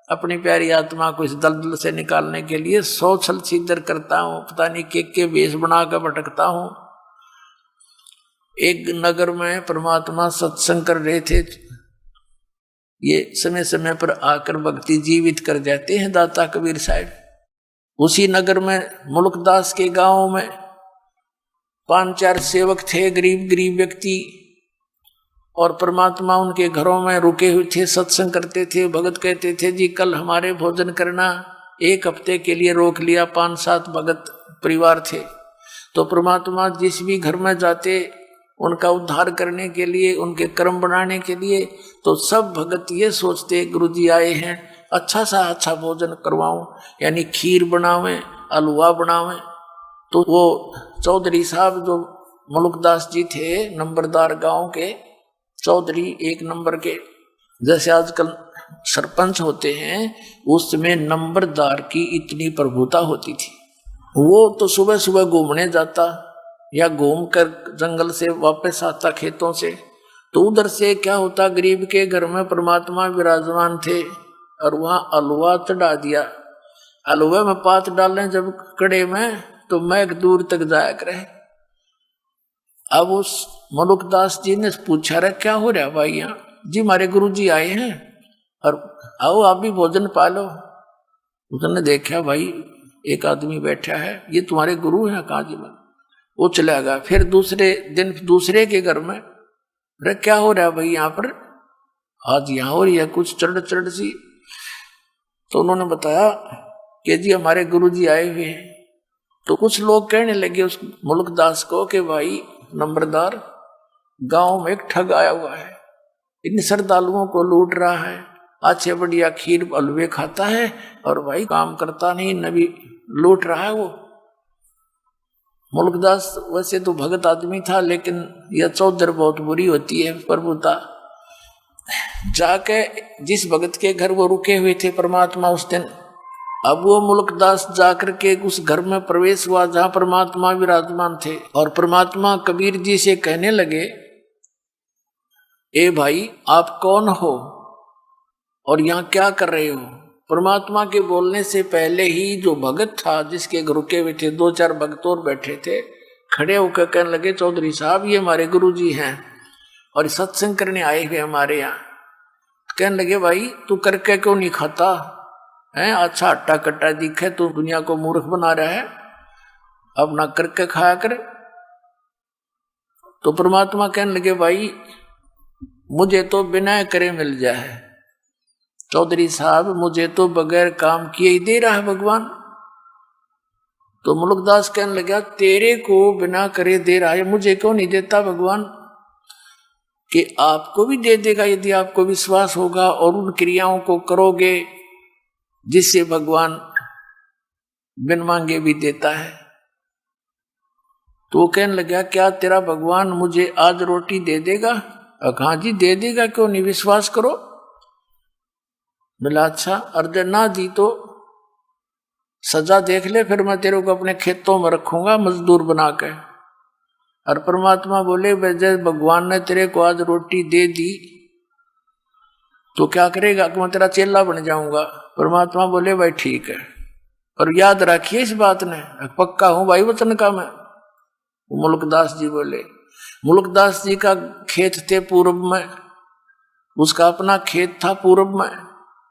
अपनी प्यारी आत्मा को इस दलदल से निकालने के लिए 100 छल छिद्र करता हूं, पता नहीं के वेश बना कर भटकता हूं। एक नगर में परमात्मा सत्संग कर रहे थे। ये समय समय पर आकर भक्ति जीवित कर जाते हैं दाता कबीर साहब। उसी नगर में मुलुकदास के गांव में 5-4 सेवक थे, गरीब गरीब व्यक्ति। और परमात्मा उनके घरों में रुके हुए थे, सत्संग करते थे। भगत कहते थे जी कल हमारे भोजन करना। 1 हफ्ते के लिए रोक लिया। 5-7 भगत परिवार थे। तो परमात्मा जिस भी घर में जाते उनका उद्धार करने के लिए, उनके कर्म बनाने के लिए, तो सब भगत ये सोचते गुरुजी आए हैं, अच्छा सा अच्छा भोजन करवाऊं, यानी खीर बनावें, हलवा बनावें। तो वो चौधरी साहब जो मुलुकदास जी थे, नंबरदार गांव के चौधरी 1 नंबर के, जैसे आजकल सरपंच होते हैं, उसमें नंबरदार की इतनी प्रभुता होती थी। वो तो सुबह सुबह घूमने जाता या घूम कर जंगल से वापस आता खेतों से। तो उधर से क्या होता, गरीब के घर में परमात्मा विराजमान थे और वहां हलवा चढ़ा दिया। हलवे में पात डालें जब कड़े में तो मैक दूर तक जाया करे। अब उस मुलुकदास जी ने पूछा रहा क्या हो रहा भाई यहाँ? जी हमारे गुरु जी आए हैं और आओ आप भी भोजन पालो। उसने देखा भाई एक आदमी बैठा है, ये तुम्हारे गुरु हैं? कहा जी मैं। वो चला गया। फिर दूसरे दिन दूसरे के घर में, अरे क्या हो रहा है भाई यहाँ पर? आज यहाँ हो रही है कुछ चढ़ चढ़ सी। तो उन्होंने बताया कि जी हमारे गुरुजी आए हुए हैं। तो कुछ लोग कहने लगे उस मुलुकदास को कि भाई नंबरदार, गांव में एक ठग आया हुआ है, इन श्रद्धालुओं को लूट रहा है, अच्छे बढ़िया खीर हलवे खाता है और भाई काम करता नहीं, नबी लूट रहा है। वो मुलुकदास वैसे तो भगत आदमी था, लेकिन यह चौधर बहुत बुरी होती है प्रभुता। जाके जिस भगत के घर वो रुके हुए थे परमात्मा उस दिन, अब वो मुलुकदास जाकर के उस घर में प्रवेश हुआ जहां परमात्मा विराजमान थे। और परमात्मा कबीर जी से कहने लगे, ए भाई आप कौन हो और यहाँ क्या कर रहे हो? परमात्मा के बोलने से पहले ही जो भगत था जिसके घर रुके हुए थे, 2-4 भगत और बैठे थे, खड़े होकर कहने लगे चौधरी साहब ये हमारे गुरु जी हैं और सत्संग करने आए हुए हमारे यहाँ। कहने लगे भाई तू करके क्यों नहीं खाता है? अच्छा हट्टा कट्टा दिखे, तू दुनिया को मूर्ख बना रहा है, अब ना करके खाया कर। तो परमात्मा कहने लगे भाई मुझे तो बिना करे मिल जाए। चौधरी साहब मुझे तो बगैर काम किए ही दे रहा है भगवान। तो मुलुकदास कहने लगा तेरे को बिना करे दे रहा है, मुझे क्यों नहीं देता भगवान? कि आपको भी दे देगा यदि आपको विश्वास होगा और उन क्रियाओं को करोगे जिससे भगवान बिन मांगे भी देता है। तो कहने लगा, क्या तेरा भगवान मुझे आज रोटी दे देगा? हाँ जी दे देगा, क्यों नहीं, विश्वास करो। बोला अच्छा, अर्जन ना दी तो सजा देख ले, फिर मैं तेरे को अपने खेतों में रखूंगा मजदूर बना के। और परमात्मा बोले, जब भगवान ने तेरे को आज रोटी दे दी तो क्या करेगा? कि मैं तेरा चेला बन जाऊंगा। परमात्मा बोले, भाई ठीक है, और याद रखिए इस बात ने, पक्का हूं भाई वचन का मैं। मुल्कदास जी बोले, मुल्कदास जी का खेत थे पूर्व में, उसका अपना खेत था पूर्व में,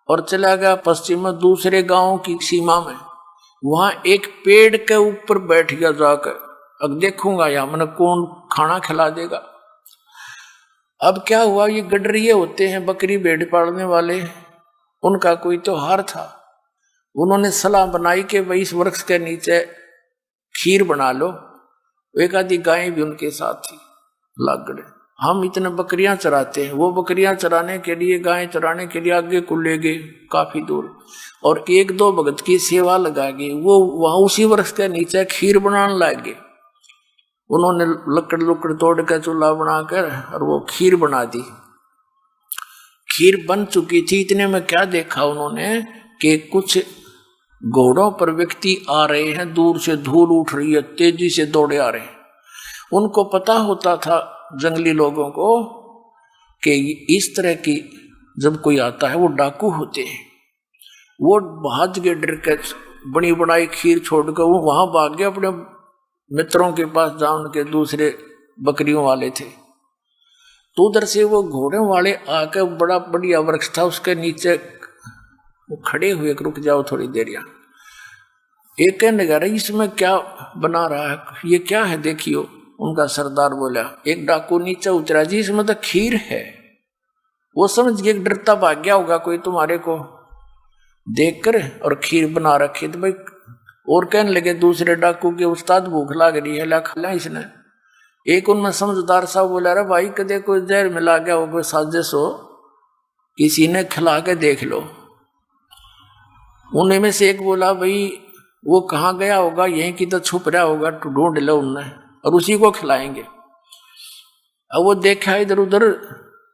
और चला गया पश्चिम में दूसरे गांव की सीमा में। वहां एक पेड़ के ऊपर बैठ गया जाकर, अब देखूंगा या मैंने कौन खाना खिला देगा। अब क्या हुआ, ये गडरिये होते हैं बकरी भेड़ पालने वाले, उनका कोई त्योहार था। उन्होंने सलाह बनाई कि भाई इस वृक्ष के नीचे खीर बना लो। एक आधी गायें भी उनके साथ थी लागड़े। हम इतने बकरियां चराते हैं, वो बकरियां चराने के लिए, गायें चराने के लिए आगे को ले गए काफी दूर, और एक दो भगत की सेवा लगा गए। वो वहां उसी वृक्ष के नीचे खीर बनाने लगे। उन्होंने लकड़ लुकड़ तोड़ कर चूल्हा बनाकर और वो खीर बना दी। खीर बन चुकी थी, इतने में क्या देखा उन्होंने कि कुछ घोड़ों पर व्यक्ति आ रहे हैं, दूर से धूल उठ रही है, तेजी से दौड़े आ रहे हैं। उनको पता होता था जंगली लोगों को कि इस तरह की जब कोई आता है वो डाकू होते हैं। वो भाज के डर के बनी बनाई खीर छोड़कर वो वहां भाग गए अपने मित्रों के पास, जहां उनके दूसरे बकरियों वाले थे। तो उधर से वो घोड़ों वाले आकर, बड़ा बढ़िया वृक्ष था उसके नीचे वो खड़े हुए, रुक जाओ थोड़ी देर यहाँ। एक कहने लगा, इसमें क्या बना रहा है, ये क्या है देखियो। उनका सरदार बोला, एक डाकू नीचे उतरा जी, इसमें तो खीर है। वो समझ गए, डरता भाग गया होगा कोई तुम्हारे को देखकर, और खीर बना रखी। तो भाई और कहने लगे दूसरे डाकू के, उस्ताद भूख लग रही है, ला खा इसने। एक उनमें समझदार साहब बोला, अरे भाई कदे कोई जहर मिला गया हो, कोई साजिश हो, किसी ने खिला के देख लो। उन्हीं में से एक बोला, भाई वो कहाँ गया होगा, यहीं की तो छुप रहा होगा, तो ढूंढ लो उनने और उसी को खिलाएंगे। अब वो देखा इधर उधर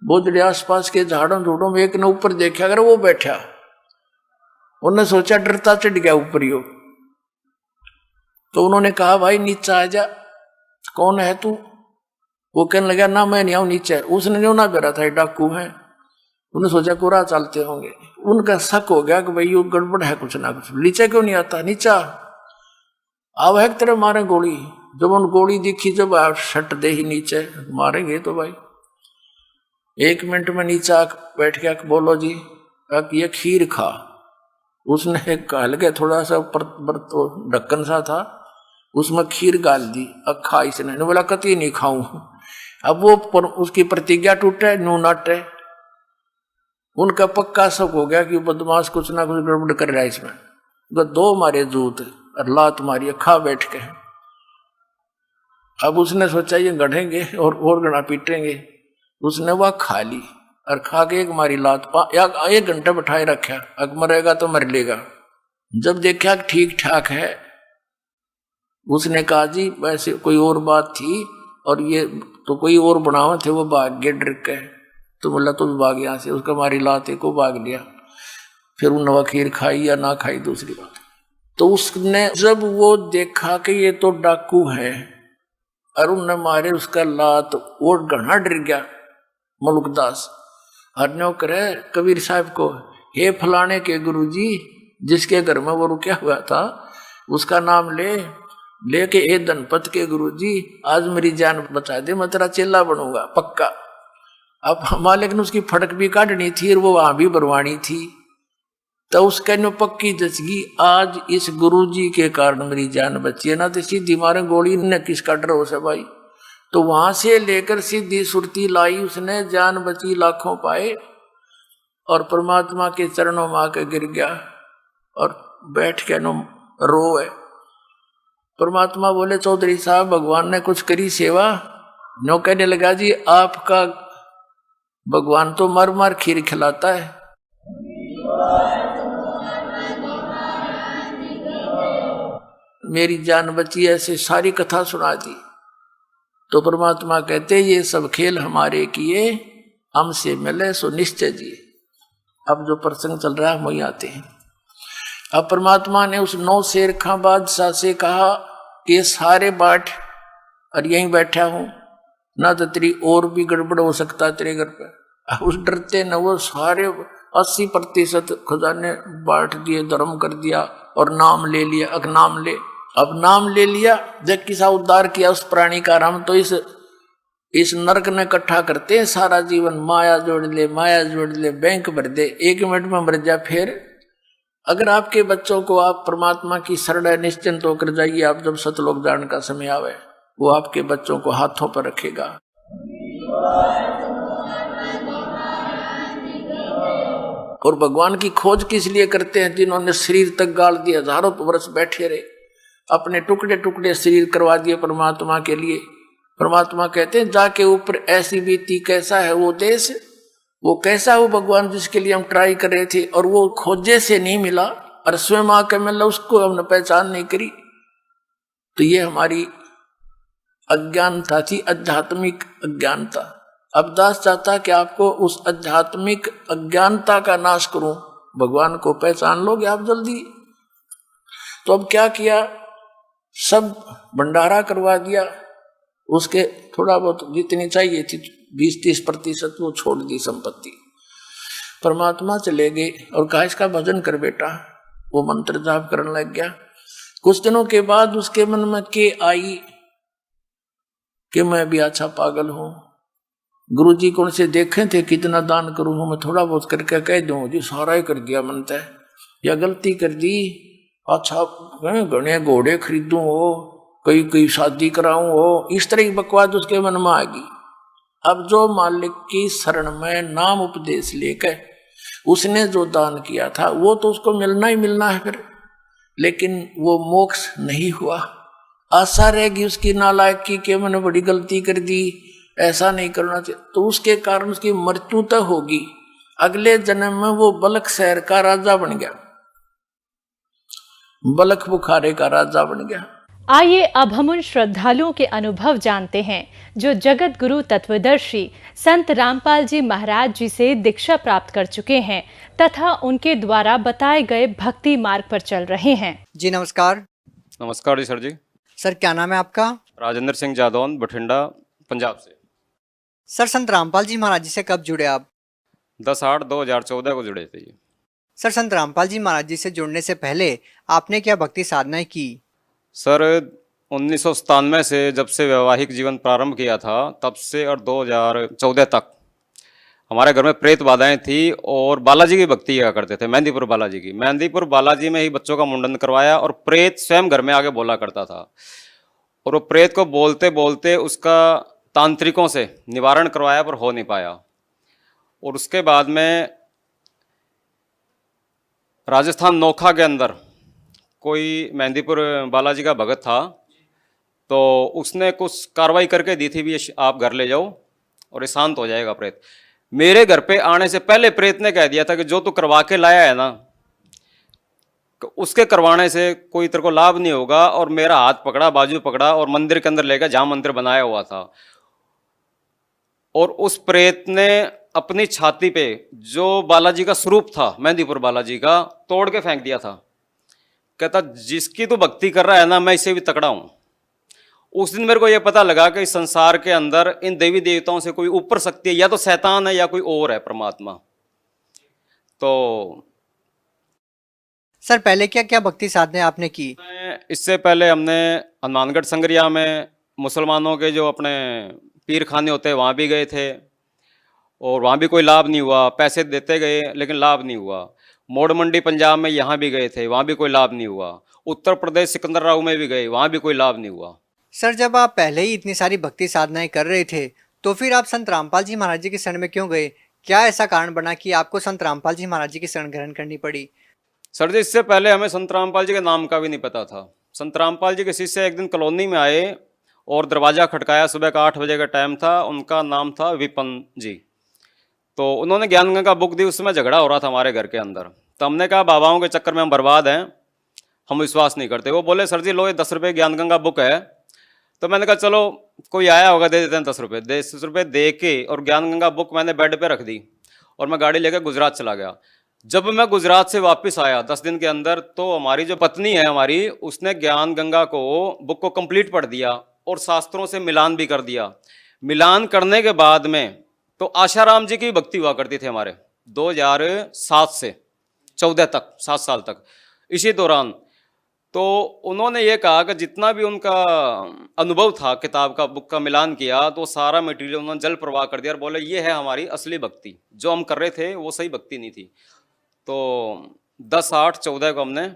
बोझड़े आसपास के झाड़ों झूड़ों में, एक ने ऊपर देखा, अगर वो बैठा, उन्होंने सोचा डरता चढ़ गया ऊपर ही हो। तो उन्होंने कहा, भाई नीचे आ जा, कौन है तू? वो कहने लगा, ना मैं नहीं आऊं नीचे। उसने जो ना बेरा था डाकू है, उन्होंने सोचा कोरा चलते होंगे। उनका शक हो गया कि भाई ये गड़बड़ है कुछ ना कुछ, नीचे क्यों नहीं आता, नीचे अब है तेरे मारे गोली। जब उन गोली दिखी, जब आप शट दे ही नीचे मारेंगे तो भाई 1 मिनट में नीचे बैठ के बोलो जी ये खीर खा। उसने कहल के थोड़ा सा ढक्कन सा था, उसमें खीर गाल दी, अब खा इसने। बोला कति नहीं खाऊं। अब वो उसकी प्रतिज्ञा टूटे, नू नाटे। उनका पक्का शक हो गया कि बदमाश कुछ ना कुछ गड़बड़ कर रहा है इसमें। तो 2 मारे जूत और लात मारी, खा बैठ के। अब उसने सोचा ये गढ़ेंगे और गड़ा पीटेंगे। उसने वह खा ली और खा के एक मारी लात, 1 घंटा बैठाए रखा, अब मरेगा तो मर लेगा। जब देखा ठीक ठाक है, उसने कहा जी वैसे कोई और बात थी और ये तो कोई और बनावे थे, वो भाग गए डर के। तो बोला तो भी भाग यहाँ से, उसका मारी लाते को भाग लिया। फिर उन्होंने खीर खाई या ना खाई दूसरी बात। तो उसने जब वो देखा कि ये तो डाकू है और उन्होंने मारे उसका लात, वो घना डर गया मुल्कदास। हरने करे कबीर साहब को, हे फलाने के गुरुजी जिसके घर में वो रुका हुआ था उसका नाम लेके ए धनपत के गुरुजी आज मेरी जान बचा दे, मैं तेरा चेला बनूंगा पक्का। अब मालिक ने उसकी फटक भी काटनी थी और वो वहां भी बरवानी थी। तो उसके नो पक्की जचगी, आज इस गुरुजी के कारण मेरी जान बची है, ना तो सीधी मारे गोली ने किसका डर हो से भाई। तो वहां से लेकर सीधी सुरती लाई उसने, जान बची, लाखों पाए और परमात्मा के चरणों में आके गिर गया और बैठ के नो रोए। परमात्मा बोले चौधरी साहब भगवान ने कुछ करी सेवा? नो कहने लगा जी आपका भगवान तो मर मर खीर खिलाता है। मेरी जान बची, ऐसे सारी कथा सुना दी। तो परमात्मा कहते ये सब खेल हमारे किए, हमसे मिले सो निश्चय जिए। अब जो प्रसंग चल रहा है वही आते हैं। अब परमात्मा ने उस 9 शेर खां बादशाह से कहा कि सारे बाट और यहीं बैठा हूं, ना तो तेरी और भी गड़बड़ हो सकता तेरे घर पे। उस डरते न वो सारे 80% खजाने बांट दिए, धर्म कर दिया और नाम ले लिया। अब नाम ले लिया, जब किसा उद्धार किया उस प्राणी का। हम तो इस नरक ने इकट्ठा करते हैं सारा जीवन, माया जोड़ ले, बैंक भर दे, 1 मिनट में भर जा। फिर अगर आपके बच्चों को आप परमात्मा की शरण निश्चिंत होकर जाइए, आप जब सतलोक जान का समय आवे, वो आपके बच्चों को हाथों पर रखेगा। और भगवान की खोज किस लिए करते हैं? जिन्होंने शरीर तक गाल दिया, हजारों वर्ष बैठे रहे, अपने टुकड़े टुकड़े शरीर करवा दिए परमात्मा के लिए। परमात्मा कहते हैं जाके ऊपर ऐसी बीती, कैसा है वो देश, वो कैसा वो भगवान जिसके लिए हम ट्राई कर रहे थे, और वो खोजे से नहीं मिला और स्वयं आके मिला, उसको हमने पहचान नहीं करी। तो ये हमारी अज्ञानता थी, आध्यात्मिक अज्ञानता। अब दास चाहता कि आपको उस आध्यात्मिक अज्ञानता का नाश करूं, भगवान को पहचान लोगे आप जल्दी। तो अब क्या किया, सब भंडारा करवा दिया, उसके थोड़ा बहुत जितनी चाहिए थी 20-30% वो छोड़ दी संपत्ति। परमात्मा चले गए और कहा इसका भजन कर बेटा। वो मंत्र जाप करने लग गया। कुछ दिनों के बाद उसके मन में के आई कि मैं भी अच्छा पागल हूं, गुरुजी कौन से देखे थे कितना दान करूं, मैं थोड़ा बहुत करके कह दूं जी सारा ही कर दिया मनता है, या गलती कर दी, अच्छा घने घोड़े खरीदूं हो, कई शादी कराऊं हो, इस तरह की बकवास उसके मन में आ गई। अब जो मालिक की शरण में नाम उपदेश लेकर उसने जो दान किया था वो तो उसको मिलना ही मिलना है फिर, लेकिन वो मोक्ष नहीं हुआ। आशा रहेगी उसकी नालायकी के मैंने बड़ी गलती कर दी, ऐसा नहीं करना चाहिए, तो उसके कारण उसकी मृत्यु तो होगी। अगले जन्म में वो बलख शहर का राजा बन गया, बलख बुखारे का राजा बन गया। आइए अब हम उन श्रद्धालुओं के अनुभव जानते हैं जो जगत गुरु तत्वदर्शी संत रामपाल जी महाराज जी से दीक्षा प्राप्त कर चुके हैं तथा उनके द्वारा बताए गए भक्ति मार्ग पर चल रहे हैं। जी नमस्कार। नमस्कार जी सर जी। सर क्या नाम है आपका? राजेंद्र सिंह जादौन, बठिंडा, पंजाब से। सर संत रामपाल जी महाराज जी से कब जुड़े आप? 10/8/2014 को जुड़े थे जी। सर संत रामपाल जी महाराज जी से जुड़ने से पहले आपने क्या भक्ति साधनाएं की? सर 1997 से जब से वैवाहिक जीवन प्रारंभ किया था तब से और 2014 तक हमारे घर में प्रेत बाधाएं थी और बालाजी की भक्ति किया करते थे, मेहंदीपुर बालाजी की। मेहंदीपुर बालाजी में ही बच्चों का मुंडन करवाया और प्रेत स्वयं घर में आके बोला करता था, और वो प्रेत को बोलते बोलते उसका तांत्रिकों से निवारण करवाया पर हो नहीं पाया। और उसके बाद में राजस्थान नोखा के अंदर कोई मेहंदीपुर बालाजी का भगत था, तो उसने कुछ कार्रवाई करके दी थी भी आप घर ले जाओ और ये शांत हो जाएगा प्रेत। मेरे घर पे आने से पहले प्रेत ने कह दिया था कि जो तू करवा के लाया है ना, उसके करवाने से कोई तेरे को लाभ नहीं होगा, और मेरा हाथ पकड़ा, बाजू पकड़ा और मंदिर के अंदर ले गया जहां मंदिर बनाया हुआ था। और उस प्रेत ने अपनी छाती पे जो बालाजी का स्वरूप था मेहंदीपुर बालाजी का तोड़ के फेंक दिया था। कहता जिसकी तू भक्ति कर रहा है ना, मैं इससे भी तकड़ा हूं। उस दिन मेरे को यह पता लगा कि इस संसार के अंदर इन देवी देवताओं से कोई ऊपर शक्ति है, या तो शैतान है या कोई और है परमात्मा। तो सर पहले क्या क्या भक्ति साधनाएं आपने की? इससे पहले हमने हनुमानगढ़ संगरिया में मुसलमानों के जो अपने पीर खाने होते हैं वहाँ भी गए थे, और वहाँ भी कोई लाभ नहीं हुआ। पैसे देते गए लेकिन लाभ नहीं हुआ। मोड़ मंडी पंजाब में यहाँ भी गए थे, वहाँ भी कोई लाभ नहीं हुआ। उत्तर प्रदेश सिकंदर राव में भी गए, वहाँ भी कोई लाभ नहीं हुआ। सर जब आप पहले ही इतनी सारी भक्ति साधनाएं कर रहे थे तो फिर आप संत रामपाल जी महाराज जी की शरण में क्यों गए? क्या ऐसा कारण बना कि आपको संत रामपाल जी महाराज जी की शरण ग्रहण करनी पड़ी? सर जी इससे पहले हमें संत रामपाल जी के नाम का भी नहीं पता था। संत रामपाल जी के शिष्य एक दिन कॉलोनी में आए और दरवाज़ा खटकाया, सुबह का 8 बजे का टाइम था। उनका नाम था विपन जी। तो उन्होंने ज्ञान गंगा बुक दी, उसमें झगड़ा हो रहा था हमारे घर के अंदर। तो हमने कहा बाबाओं के चक्कर में हम बर्बाद हैं, हम विश्वास नहीं करते। वो बोले सर जी लो ये 10 रुपये ज्ञान गंगा बुक है। तो मैंने कहा चलो कोई आया होगा दे देते हैं 10 रुपये। 10 रुपये दे के और ज्ञान गंगा बुक मैंने बेड पे रख दी और मैं गाड़ी लेकर गुजरात चला गया। जब मैं गुजरात से वापस आया 10 दिन के अंदर, तो हमारी जो पत्नी है हमारी, उसने ज्ञान गंगा को बुक को कंप्लीट पढ़ दिया और शास्त्रों से मिलान भी कर दिया। मिलान करने के बाद में तो आशाराम जी की भक्ति हुआ करती थी हमारे 2007 से 14 तक, 7 साल तक। इसी दौरान तो उन्होंने ये कहा कि जितना भी उनका अनुभव था किताब का, बुक का मिलान किया तो सारा मटेरियल उन्होंने जल प्रवाह कर दिया और बोले ये है हमारी असली भक्ति, जो हम कर रहे थे वो सही भक्ति नहीं थी। तो 10/8/14 को हमने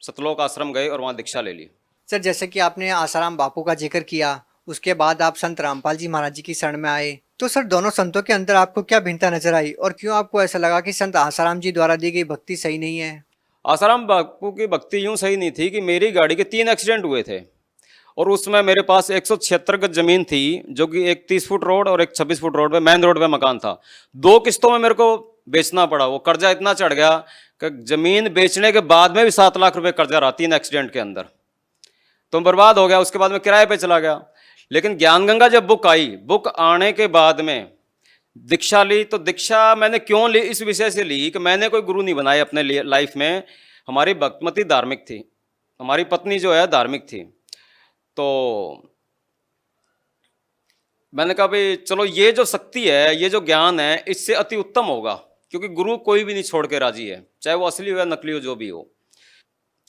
सतलोक आश्रम गए और वहाँ दीक्षा ले ली। सर जैसे कि आपने आसाराम बापू का जिक्र किया, उसके बाद आप संत रामपाल जी महाराज जी की शरण में आए, तो सर दोनों संतों के अंदर आपको क्या भिन्नता नजर आई और क्यों आपको ऐसा लगा कि संत आसाराम जी द्वारा दी गई भक्ति सही नहीं है? आसाराम बापू की भक्ति यूं सही नहीं थी कि मेरी गाड़ी के 3 एक्सीडेंट हुए थे और उसमें मेरे पास 176 गज जमीन थी, जो कि एक 30 फुट रोड और एक 26 फुट रोड पे, मेन रोड पे मकान था। 2 किस्तों में मेरे को बेचना पड़ा। वो कर्जा इतना चढ़ गया कि जमीन बेचने के बाद में भी 7 लाख रुपए कर्जा रहा 3 एक्सीडेंट के अंदर, तो बर्बाद हो गया। उसके बाद में किराए पे चला गया। लेकिन ज्ञान गंगा जब बुक आई, बुक आने के बाद में दीक्षा ली, तो दीक्षा मैंने क्यों ली, इस विषय से ली कि मैंने कोई गुरु नहीं बनाए अपने लिए लाइफ में। हमारी भक्तिमती धार्मिक थी, हमारी पत्नी जो है धार्मिक थी, तो मैंने कहा भाई चलो ये जो शक्ति है, ये जो ज्ञान है, इससे अति उत्तम होगा, क्योंकि गुरु कोई भी नहीं छोड़ के राजी है, चाहे वो असली हो या नकली हो, जो भी हो।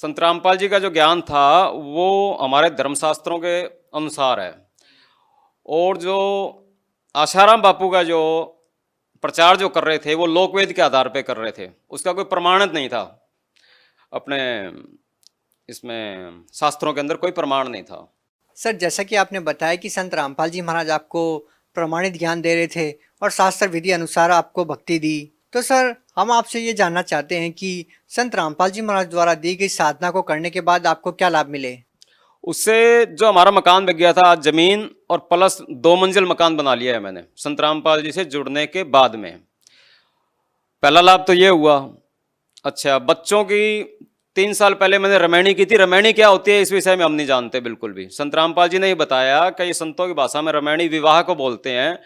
संत रामपाल जी का जो ज्ञान था वो हमारे धर्मशास्त्रों के अनुसार है, और जो आशाराम बापू का जो प्रचार जो कर रहे थे वो लोकवेद के आधार पे कर रहे थे, उसका कोई प्रमाणित नहीं था। अपने इसमें शास्त्रों के अंदर कोई प्रमाण नहीं था। सर जैसा कि आपने बताया कि संत रामपाल जी महाराज आपको प्रमाणित ज्ञान दे रहे थे और शास्त्र विधि अनुसार आपको भक्ति दी, तो सर हम आपसे ये जानना चाहते हैं कि संत रामपाल जी महाराज द्वारा दी गई साधना को करने के बाद आपको क्या लाभ मिले? उससे जो हमारा मकान बिक गया था, आज जमीन और प्लस 2 मंजिल मकान बना लिया है मैंने संत रामपाल जी से जुड़ने के बाद में। पहला लाभ तो ये हुआ। अच्छा, बच्चों की 3 साल पहले मैंने रमैनी की थी। रमैनी क्या होती है इस विषय में हम नहीं जानते बिल्कुल भी। संत रामपाल जी ने ही बताया कि ये संतों की भाषा में रमैनी विवाह को बोलते हैं,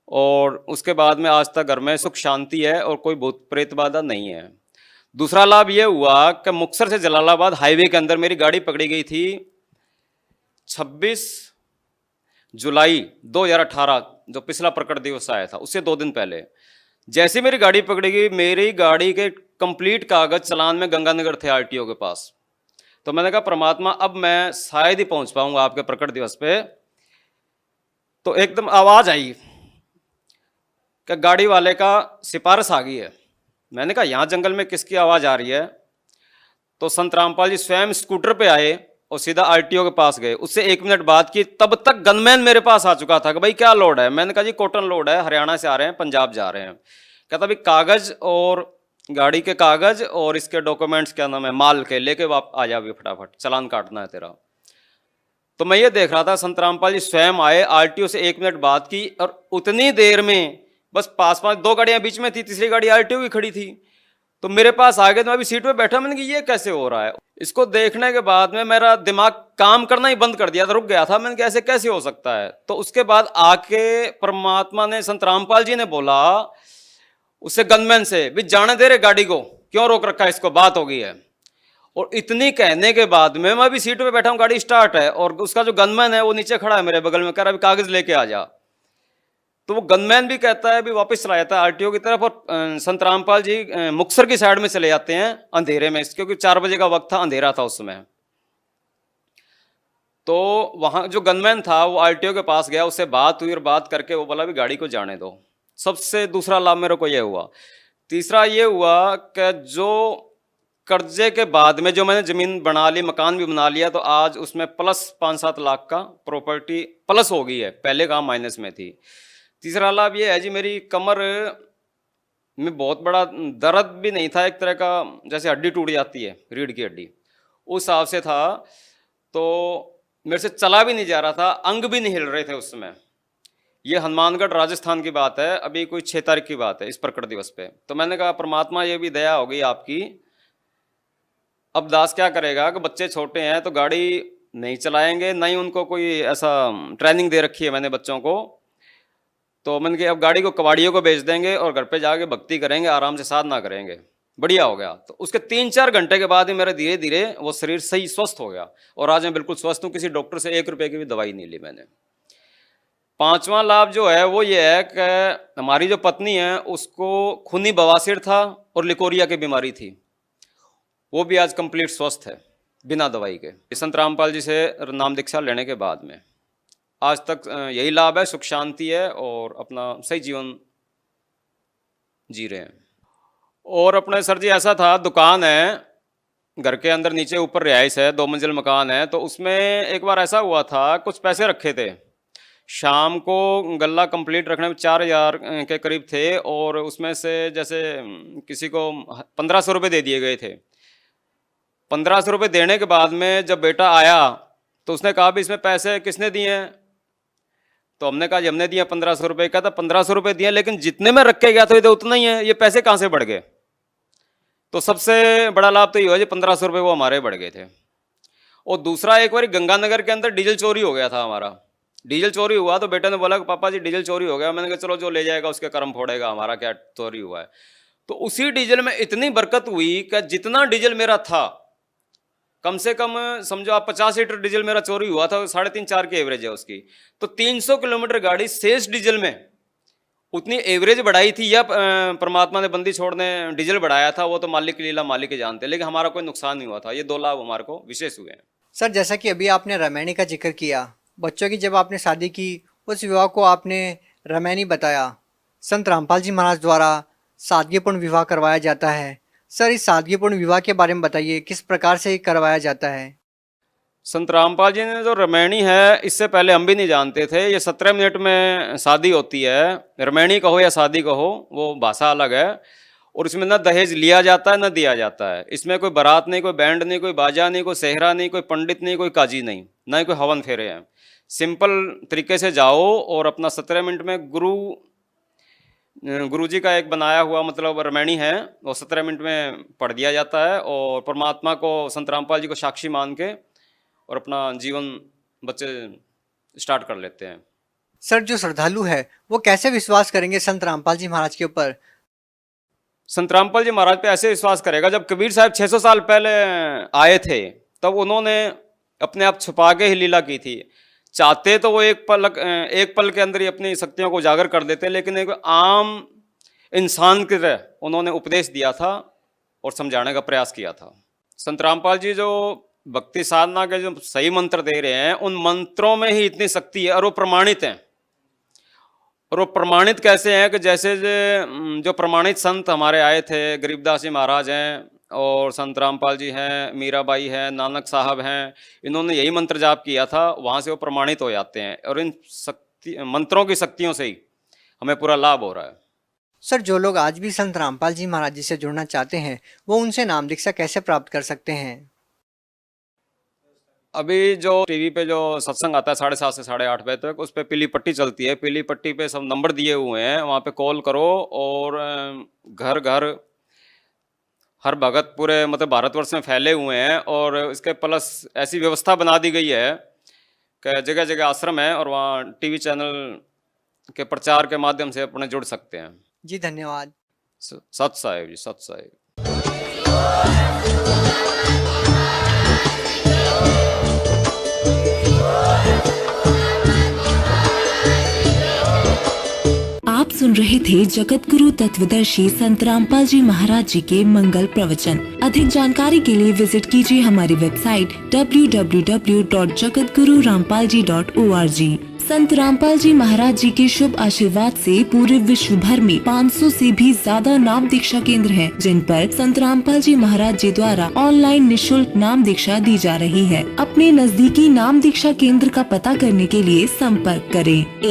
और उसके बाद में आज तक घर में सुख शांति है और कोई भूत प्रेत बाधा नहीं है। दूसरा लाभ ये हुआ कि मुक्तसर से जलालाबाद हाईवे के अंदर मेरी गाड़ी पकड़ी गई थी 26 जुलाई 2018, जो पिछला प्रकट दिवस आया था, उससे 2 दिन पहले। जैसे मेरी गाड़ी पकड़ी गई, मेरी गाड़ी के कंप्लीट कागज चालान में गंगानगर थे आरटीओ के पास। तो मैंने कहा परमात्मा अब मैं शायद ही पहुंच पाऊंगा आपके प्रकट दिवस पे। तो एकदम आवाज आई कि गाड़ी वाले का सिफारिश आ गई है। मैंने कहा यहाँ जंगल में किसकी आवाज आ रही है? तो संत रामपाल जी स्वयं स्कूटर पे आए और सीधा आरटीओ के पास गए। उससे 1 मिनट बाद की, तब तक गनमैन मेरे पास आ चुका था कि भाई क्या लोड है। मैंने कहा जी कॉटन लोड है, हरियाणा से आ रहे हैं, पंजाब जा रहे हैं। कहता भाई कागज और गाड़ी के कागज और इसके डॉक्यूमेंट्स क्या नाम है माल के लेके वाप आ जा भी फटाफट, चालान काटना है तेरा। तो मैं ये देख रहा था संत रामपाल जी स्वयं आए, आरटीओ से 1 मिनट बाद की, और उतनी देर में बस पास 2 गाड़ियां बीच में थी, तीसरी गाड़ी आरटीओ की खड़ी थी। तो मेरे पास आ गए, तो मैं अभी सीट पे बैठा, मैंने कहा ये कैसे हो रहा है। इसको देखने के बाद में मेरा दिमाग काम करना ही बंद कर दिया था, रुक गया था। मैंने कहा ऐसे कैसे हो सकता है। तो उसके बाद आके परमात्मा ने, संत रामपाल जी ने बोला उससे गनमैन से, भी जाने दे रहे गाड़ी को, क्यों रोक रखा है इसको, बात हो गई है। और इतनी कहने के बाद में मैं भी सीट पे बैठा हूँ, गाड़ी स्टार्ट है, और उसका जो गनमैन है वो नीचे खड़ा है मेरे बगल में, कह रहा है कागज लेके आ जा। तो वो गनमैन भी कहता है भी वापस चला जाता है आरटीओ की तरफ, और संत रामपाल जी मुक्तसर की साइड में चले जाते हैं अंधेरे में, क्योंकि 4 बजे का वक्त था, अंधेरा था उस समय। तो वहां जो गनमैन था वो आरटीओ के पास गया, उससे बात हुई और बात करके वो बोला भी गाड़ी को जाने दो। सबसे दूसरा लाभ मेरे को ये हुआ। तीसरा ये हुआ कि जो कर्जे के बाद में जो मैंने जमीन बना ली, मकान भी बना लिया, तो आज उसमें प्लस 5-7 लाख का प्रॉपर्टी प्लस हो गई है, पहले कहाँ माइनस में थी। तीसरा लाभ ये है जी, मेरी कमर में बहुत बड़ा दर्द भी नहीं था, एक तरह का जैसे हड्डी टूट जाती है, रीढ़ की हड्डी, उस हिसाब से था। तो मेरे से चला भी नहीं जा रहा था, अंग भी नहीं हिल रहे थे उस समय। ये हनुमानगढ़ राजस्थान की बात है, अभी कोई 6 तारीख की बात है, इस प्रकट दिवस पे। तो मैंने कहा परमात्मा ये भी दया हो गई आपकी अब दास क्या करेगा कि बच्चे छोटे हैं तो गाड़ी नहीं चलाएंगे, नहीं उनको कोई ऐसा ट्रेनिंग दे रखी है मैंने बच्चों को, तो मैंने कहा अब गाड़ी को कबाड़ियों को बेच देंगे और घर पे जाके भक्ति करेंगे, आराम से साधना करेंगे। बढ़िया हो गया। तो उसके 3-4 घंटे के बाद ही मेरा धीरे धीरे वो शरीर सही स्वस्थ हो गया और आज मैं बिल्कुल स्वस्थ हूँ। किसी डॉक्टर से 1 रुपए की भी दवाई नहीं ली मैंने। 5वां लाभ जो है वो ये है कि हमारी जो पत्नी है उसको खूनी बवासीर था और लिकोरिया की बीमारी थी, वो भी आज कंप्लीट स्वस्थ है बिना दवाई के, संत रामपाल जी से नाम दीक्षा लेने के बाद में। आज तक यही लाभ है, सुख शांति है और अपना सही जीवन जी रहे हैं। और अपने सर जी ऐसा था, दुकान है घर के अंदर, नीचे ऊपर रिहाइश है, 2 मंजिल मकान है। तो उसमें एक बार ऐसा हुआ था, कुछ पैसे रखे थे, शाम को गल्ला कंप्लीट रखने में 4000 के करीब थे और उसमें से जैसे किसी को 1500 रुपये दे दिए गए थे। 1500 रुपये देने के बाद में जब बेटा आया तो उसने कहा भी इसमें पैसे किसने दिए हैं? तो हमने कहा जी हमने दिया 1500 रुपये। कहता 1500 रुपये दिए लेकिन जितने में रख के गया था ये तो उतना ही है, ये पैसे कहाँ से बढ़ गए? तो सबसे बड़ा लाभ तो ये हुआ जी 1500 रुपये वो हमारे बढ़ गए थे। और दूसरा, एक बार गंगानगर के अंदर डीजल चोरी हो गया था हमारा। डीजल चोरी हुआ तो बेटे ने बोला कि पापा जी डीजल चोरी हो गया। मैंने कहा चलो जो ले जाएगा उसके कर्म फोड़ेगा, हमारा क्या चोरी हुआ है। तो उसी डीजल में इतनी बरकत हुई कि जितना डीजल मेरा था, कम से कम समझो आप 50 लीटर डीजल मेरा चोरी हुआ था, 3.5-4 की एवरेज है उसकी। तो 300 किलोमीटर गाड़ी शेष डीजल में उतनी एवरेज बढ़ाई थी या परमात्मा ने बंदी छोड़ने डीजल बढ़ाया था, वो तो मालिक की लीला मालिक ही जानते, लेकिन हमारा कोई नुकसान नहीं हुआ था। ये 2 लाभ हमारे को विशेष हुए हैं। सर, जैसा कि अभी आपने रामायणी का जिक्र किया, बच्चों की जब आपने शादी की उस विवाह को आपने रामायणी बताया। संत रामपाल जी महाराज द्वारा सादगीपूर्ण विवाह करवाया जाता है। सर, इस सादगीपूर्ण विवाह के बारे में बताइए, किस प्रकार से करवाया जाता है? संत रामपाल जी ने जो रामायणी है, इससे पहले हम भी नहीं जानते थे। ये 17 मिनट में शादी होती है। रामायणी कहो या शादी कहो, वो भाषा अलग है। और इसमें ना दहेज लिया जाता है ना दिया जाता है। इसमें कोई बारात नहीं, कोई बैंड नहीं, कोई बाजा नहीं, कोई सेहरा नहीं, कोई पंडित नहीं, कोई काजी नहीं, ना ही कोई हवन फेरे हैं। सिंपल तरीके से जाओ और अपना 17 मिनट में गुरु जी का एक बनाया हुआ मतलब रामायणी है, वो 17 मिनट में पढ़ दिया जाता है और परमात्मा को, संत रामपाल जी को साक्षी मान के और अपना जीवन बच्चे स्टार्ट कर लेते हैं। सर, जो श्रद्धालु है वो कैसे विश्वास करेंगे संत रामपाल जी महाराज के ऊपर? संत रामपाल जी महाराज पे ऐसे विश्वास करेगा, जब कबीर साहब 600 साल पहले आए थे तब उन्होंने अपने आप छुपा के ही लीला की थी। चाहते तो वो एक पल के अंदर ही अपनी शक्तियों को उजागर कर देते, लेकिन एक आम इंसान की तरह उन्होंने उपदेश दिया था और समझाने का प्रयास किया था। संत रामपाल जी जो भक्ति साधना के जो सही मंत्र दे रहे हैं, उन मंत्रों में ही इतनी शक्ति है और वो प्रमाणित हैं। और वो प्रमाणित कैसे हैं कि जैसे जो प्रमाणित संत हमारे आए थे, गरीबदास जी महाराज हैं और संत रामपाल जी हैं, मीराबाई हैं, नानक साहब हैं, इन्होंने यही मंत्र जाप किया था, वहाँ से वो प्रमाणित हो जाते हैं और इन मंत्रों की शक्तियों से ही हमें पूरा लाभ हो रहा है। सर, जो लोग आज भी संत रामपाल जी महाराज जी से जुड़ना चाहते हैं वो उनसे नाम दीक्षा कैसे प्राप्त कर सकते हैं? अभी जो टीवी पे जो सत्संग आता है 7:30 से 8:30 बजे तक, उस पर पीली पट्टी चलती है। पीली पट्टी पे सब नंबर दिए हुए हैं, वहाँ पे कॉल करो और घर घर हर भगत पूरे मतलब भारतवर्ष में फैले हुए हैं। और इसके प्लस ऐसी व्यवस्था बना दी गई है कि जगह जगह आश्रम है और वहाँ टीवी चैनल के प्रचार के माध्यम से अपने जुड़ सकते हैं। जी धन्यवाद। सत साहिब जी, सत साहिब। आप सुन रहे थे जगत गुरु तत्वदर्शी संत रामपाल जी महाराज जी के मंगल प्रवचन। अधिक जानकारी के लिए विजिट कीजिए हमारी वेबसाइट www.jagatgururampalji.org। संत रामपाल जी महाराज जी के शुभ आशीर्वाद से पूरे विश्व भर में 500 से भी ज्यादा नाम दीक्षा केंद्र हैं, जिन पर संत रामपाल जी महाराज जी द्वारा ऑनलाइन निशुल्क नाम दीक्षा दी जा रही है। अपने नजदीकी नाम दीक्षा केंद्र का पता करने के लिए संपर्क करें।